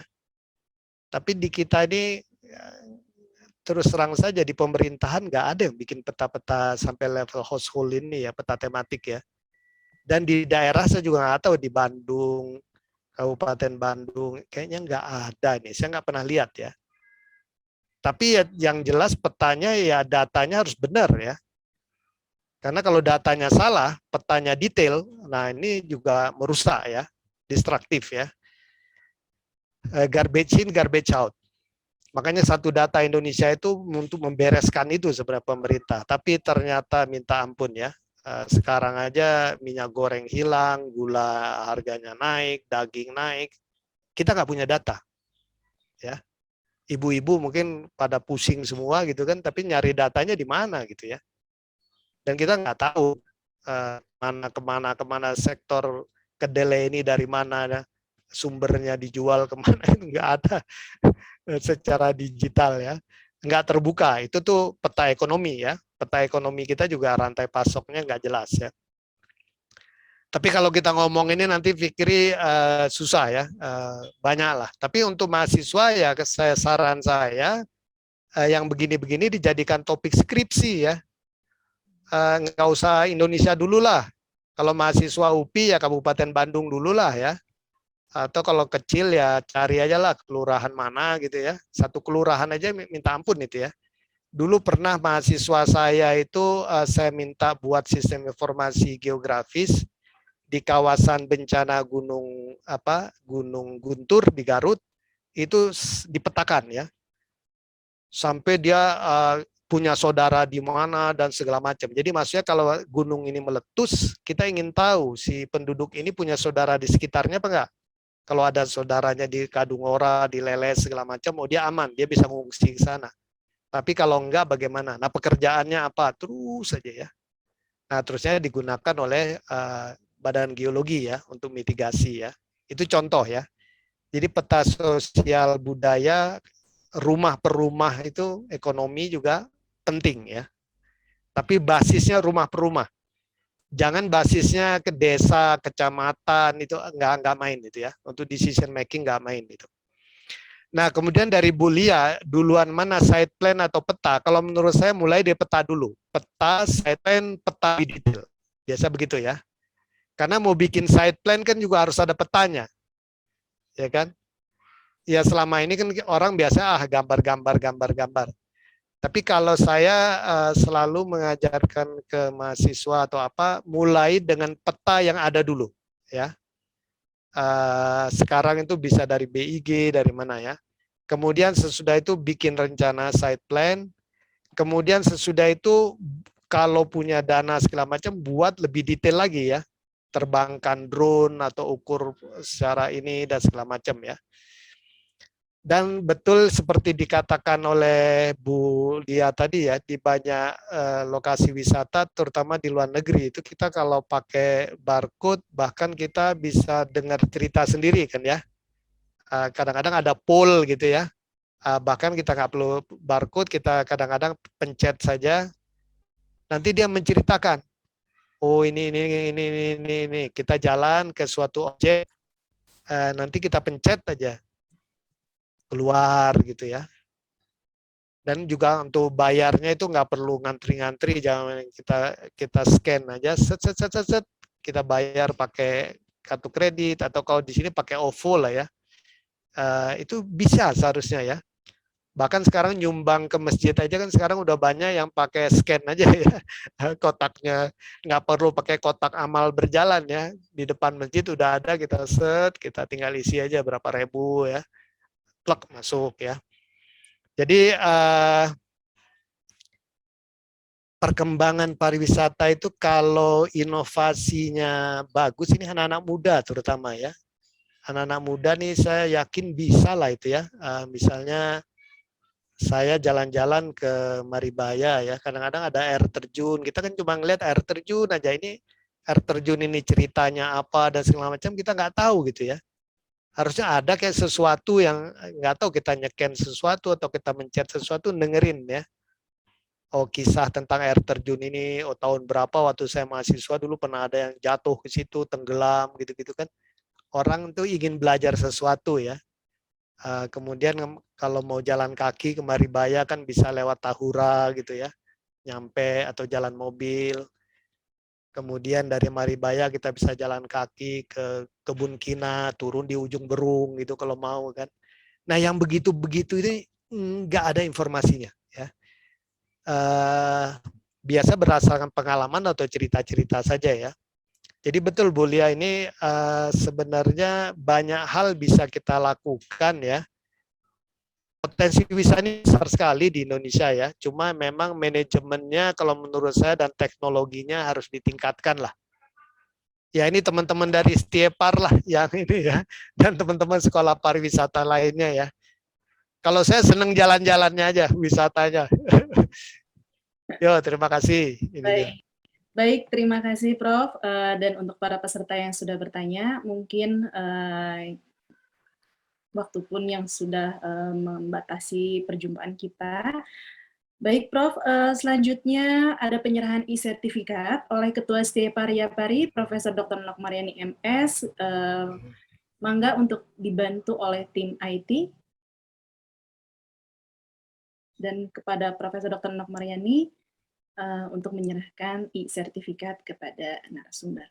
Tapi di kita ini terus terang saja di pemerintahan nggak ada yang bikin peta-peta sampai level household ini ya, peta tematik ya. Dan di daerah saya juga nggak tahu di Bandung, Kabupaten Bandung, kayaknya nggak ada nih. Saya nggak pernah lihat ya. Tapi ya, yang jelas petanya ya datanya harus benar ya. Karena kalau datanya salah, petanya detail, nah ini juga merusak ya, distraktif ya. Garbage in, garbage out. Makanya satu data Indonesia itu untuk membereskan itu sebenarnya pemerintah. Tapi ternyata minta ampun ya. Sekarang aja minyak goreng hilang, gula harganya naik, daging naik. Kita nggak punya data. Ya. Ibu-ibu mungkin pada pusing semua gitu kan, tapi nyari datanya di mana gitu ya. Dan kita nggak tahu kemana sektor kedelai ini dari mana, sumbernya dijual kemana, itu nggak ada secara digital ya, nggak terbuka. Itu tuh peta ekonomi ya, peta ekonomi kita juga rantai pasoknya nggak jelas ya. Tapi kalau kita ngomong ini nanti Fikri susah ya, banyak lah. Tapi untuk mahasiswa ya saran saya yang begini-begini dijadikan topik skripsi ya. Nggak usah Indonesia dulu lah. Kalau mahasiswa UPI ya Kabupaten Bandung dulu lah ya. Atau kalau kecil ya cari aja lah kelurahan mana gitu ya. Satu kelurahan aja minta ampun itu ya. Dulu pernah mahasiswa saya itu saya minta buat sistem informasi geografis di kawasan bencana Gunung Guntur di Garut itu dipetakan ya. Sampai dia punya saudara di mana dan segala macam. Jadi maksudnya kalau gunung ini meletus, kita ingin tahu si penduduk ini punya saudara di sekitarnya apa enggak? Kalau ada saudaranya di Kadungora, di Leles segala macam, oh dia aman, dia bisa mengungsi ke sana. Tapi kalau enggak bagaimana? Nah, pekerjaannya apa? Terus saja ya. Nah, terusnya digunakan oleh Badan Geologi ya untuk mitigasi ya. Itu contoh ya. Jadi peta sosial budaya rumah per rumah itu ekonomi juga penting ya. Tapi basisnya rumah per rumah. Jangan basisnya ke desa, kecamatan itu nggak main itu ya. Untuk decision making nggak main itu. Nah, kemudian dari Bulia, duluan mana site plan atau peta? Kalau menurut saya mulai dari peta dulu. Peta, site plan, peta detail. Biasa begitu ya. Karena mau bikin site plan kan juga harus ada petanya. Ya kan? Ya selama ini kan orang biasa gambar. Tapi kalau saya selalu mengajarkan ke mahasiswa atau apa, mulai dengan peta yang ada dulu, ya. Sekarang itu bisa dari BIG, dari mana ya. Kemudian sesudah itu bikin rencana site plan. Kemudian sesudah itu kalau punya dana segala macam, buat lebih detail lagi ya. Terbangkan drone atau ukur secara ini dan segala macam ya. Dan betul seperti dikatakan oleh Bu Lia tadi ya, di banyak lokasi wisata, terutama di luar negeri, itu kita kalau pakai barcode, bahkan kita bisa dengar cerita sendiri kan ya. Kadang-kadang ada poll gitu ya. Bahkan kita nggak perlu barcode, kita kadang-kadang pencet saja, nanti dia menceritakan. Oh ini. Kita jalan ke suatu objek, nanti kita pencet aja. Keluar gitu ya. Dan juga untuk bayarnya itu nggak perlu ngantri-ngantri, jangan kita scan aja, set, kita bayar pakai kartu kredit atau kalau di sini pakai OVO lah ya. Itu bisa seharusnya ya. Bahkan sekarang nyumbang ke masjid aja kan sekarang udah banyak yang pakai scan aja ya. Kotaknya nggak perlu pakai kotak amal berjalan ya. Di depan masjid udah ada, kita set, kita tinggal isi aja berapa ribu ya. Plek masuk ya. Jadi perkembangan pariwisata itu kalau inovasinya bagus, ini anak-anak muda terutama ya. Anak-anak muda nih saya yakin bisa lah itu ya. Misalnya saya jalan-jalan ke Maribaya ya, kadang-kadang ada air terjun, kita kan cuma ngeliat air terjun aja, ini air terjun ini ceritanya apa dan segala macam kita nggak tahu gitu ya. Harusnya ada kayak sesuatu yang nggak tahu, kita nyeken sesuatu atau kita mencet sesuatu, dengerin ya. Oh, kisah tentang air terjun ini, oh tahun berapa waktu saya mahasiswa dulu pernah ada yang jatuh ke situ, tenggelam gitu-gitu kan. Orang tuh ingin belajar sesuatu ya. Kemudian kalau mau jalan kaki ke Maribaya kan bisa lewat Tahura gitu ya, nyampe, atau jalan mobil. Kemudian dari Maribaya kita bisa jalan kaki ke Kebun Kina, turun di ujung Berung gitu kalau mau kan. Nah yang begitu-begitu ini nggak ada informasinya ya. Biasa berdasarkan pengalaman atau cerita-cerita saja ya. Jadi betul Bu Lia, ini sebenarnya banyak hal bisa kita lakukan ya. Potensi wisata ini besar sekali di Indonesia ya. Cuma memang manajemennya kalau menurut saya dan teknologinya harus ditingkatkan lah. Ya ini teman-teman dari Stiepar lah yang ini ya, dan teman-teman sekolah pariwisata lainnya ya. Kalau saya seneng jalan-jalannya aja, wisatanya. Yo, terima kasih. Baik, terima kasih Prof. Dan untuk para peserta yang sudah bertanya, mungkin waktu pun yang sudah membatasi perjumpaan kita. Baik Prof, selanjutnya ada penyerahan e-sertifikat oleh Ketua Stiepar Yapari, Profesor Dr. Nok Mariani MS. Mangga untuk dibantu oleh tim IT. Dan kepada Profesor Dr. Nok Mariani untuk menyerahkan e-sertifikat kepada narasumber.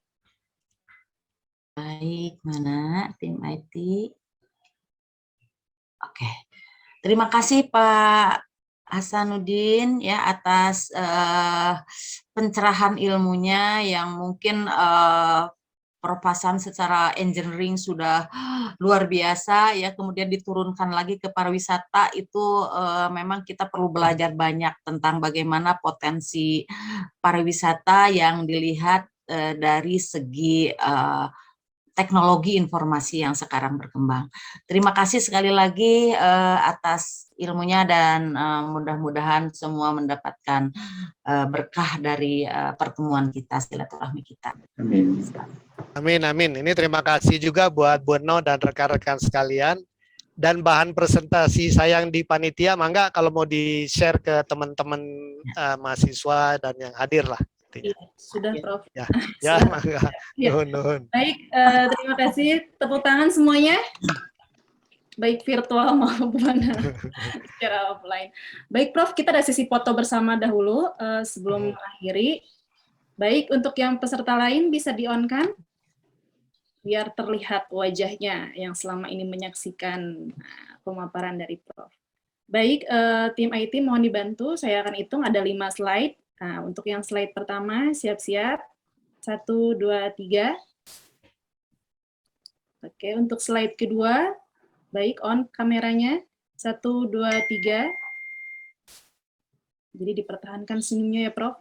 Baik, mana tim IT? Oke, terima kasih Pak Hasanuddin ya atas pencerahan ilmunya yang mungkin Prof. Hasan secara engineering sudah luar biasa ya, kemudian diturunkan lagi ke pariwisata itu memang kita perlu belajar banyak tentang bagaimana potensi pariwisata yang dilihat dari segi teknologi informasi yang sekarang berkembang. Terima kasih sekali lagi atas ilmunya dan mudah-mudahan semua mendapatkan berkah dari pertemuan kita, silaturahmi kita. Amin. Amin, amin. Ini terima kasih juga buat Bu No dan rekan-rekan sekalian. Dan bahan presentasi saya yang di panitia, mangga kalau mau di-share ke teman-teman mahasiswa dan yang hadir lah. Iya, sudah Prof. Ya, mangga. Ya. Nuhun. Baik, terima kasih. Tepuk tangan semuanya. Baik virtual maupun secara offline. Baik Prof, kita ada sesi foto bersama dahulu sebelum mengakhiri. Baik, untuk yang peserta lain bisa di-on-kan biar terlihat wajahnya yang selama ini menyaksikan pemaparan dari Prof. Baik, tim IT mohon dibantu, saya akan hitung ada 5 slide. Nah, untuk yang slide pertama, siap-siap. 1, 2, 3. Oke, untuk slide kedua, baik, on kameranya. 1, 2, 3. Jadi dipertahankan senyumnya ya, Prof.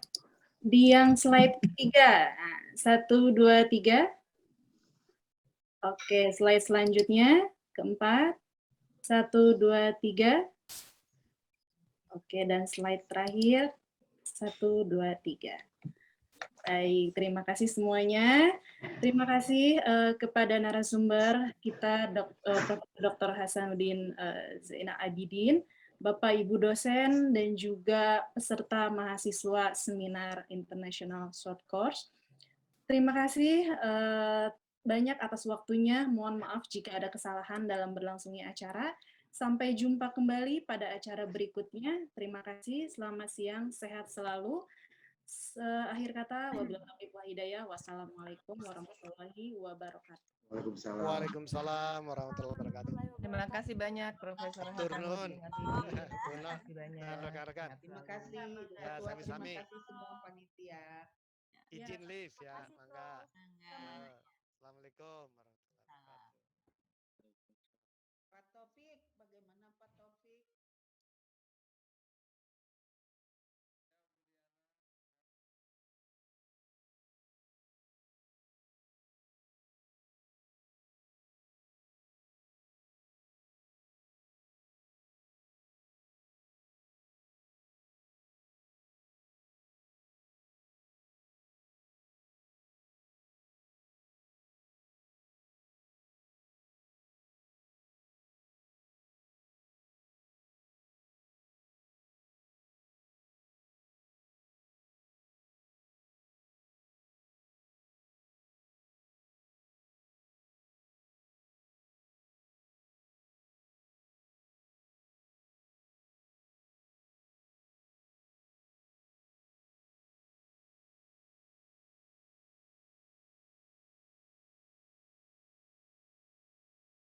Di yang slide ketiga, 1, 2, 3. Oke, slide selanjutnya, keempat. 1, 2, 3. Oke, dan slide terakhir. 1, 2, 3. Baik, terima kasih semuanya. Terima kasih kepada narasumber kita, Prof. Dr. Hasanuddin Zainal Abidin, Bapak Ibu dosen, dan juga peserta mahasiswa seminar International Short Course. Terima kasih banyak atas waktunya. Mohon maaf jika ada kesalahan dalam berlangsungnya acara. Sampai jumpa kembali pada acara berikutnya. Terima kasih, selamat siang, sehat selalu. Akhir kata, wabillahi taufiq wal hidayah. Wassalamualaikum warahmatullahi wabarakatuh. Waalaikumsalam warahmatullahi wabarakatuh. Terima kasih banyak Profesor Hasanuddin. Terima kasih banyak. Rekan-rekan. Terima kasih. Ya, sami-sami. Terima kasih semua panitia. Izin live ya, mangga. Assalamualaikum warahmatullahi wabarakatuh. Pak Taufik.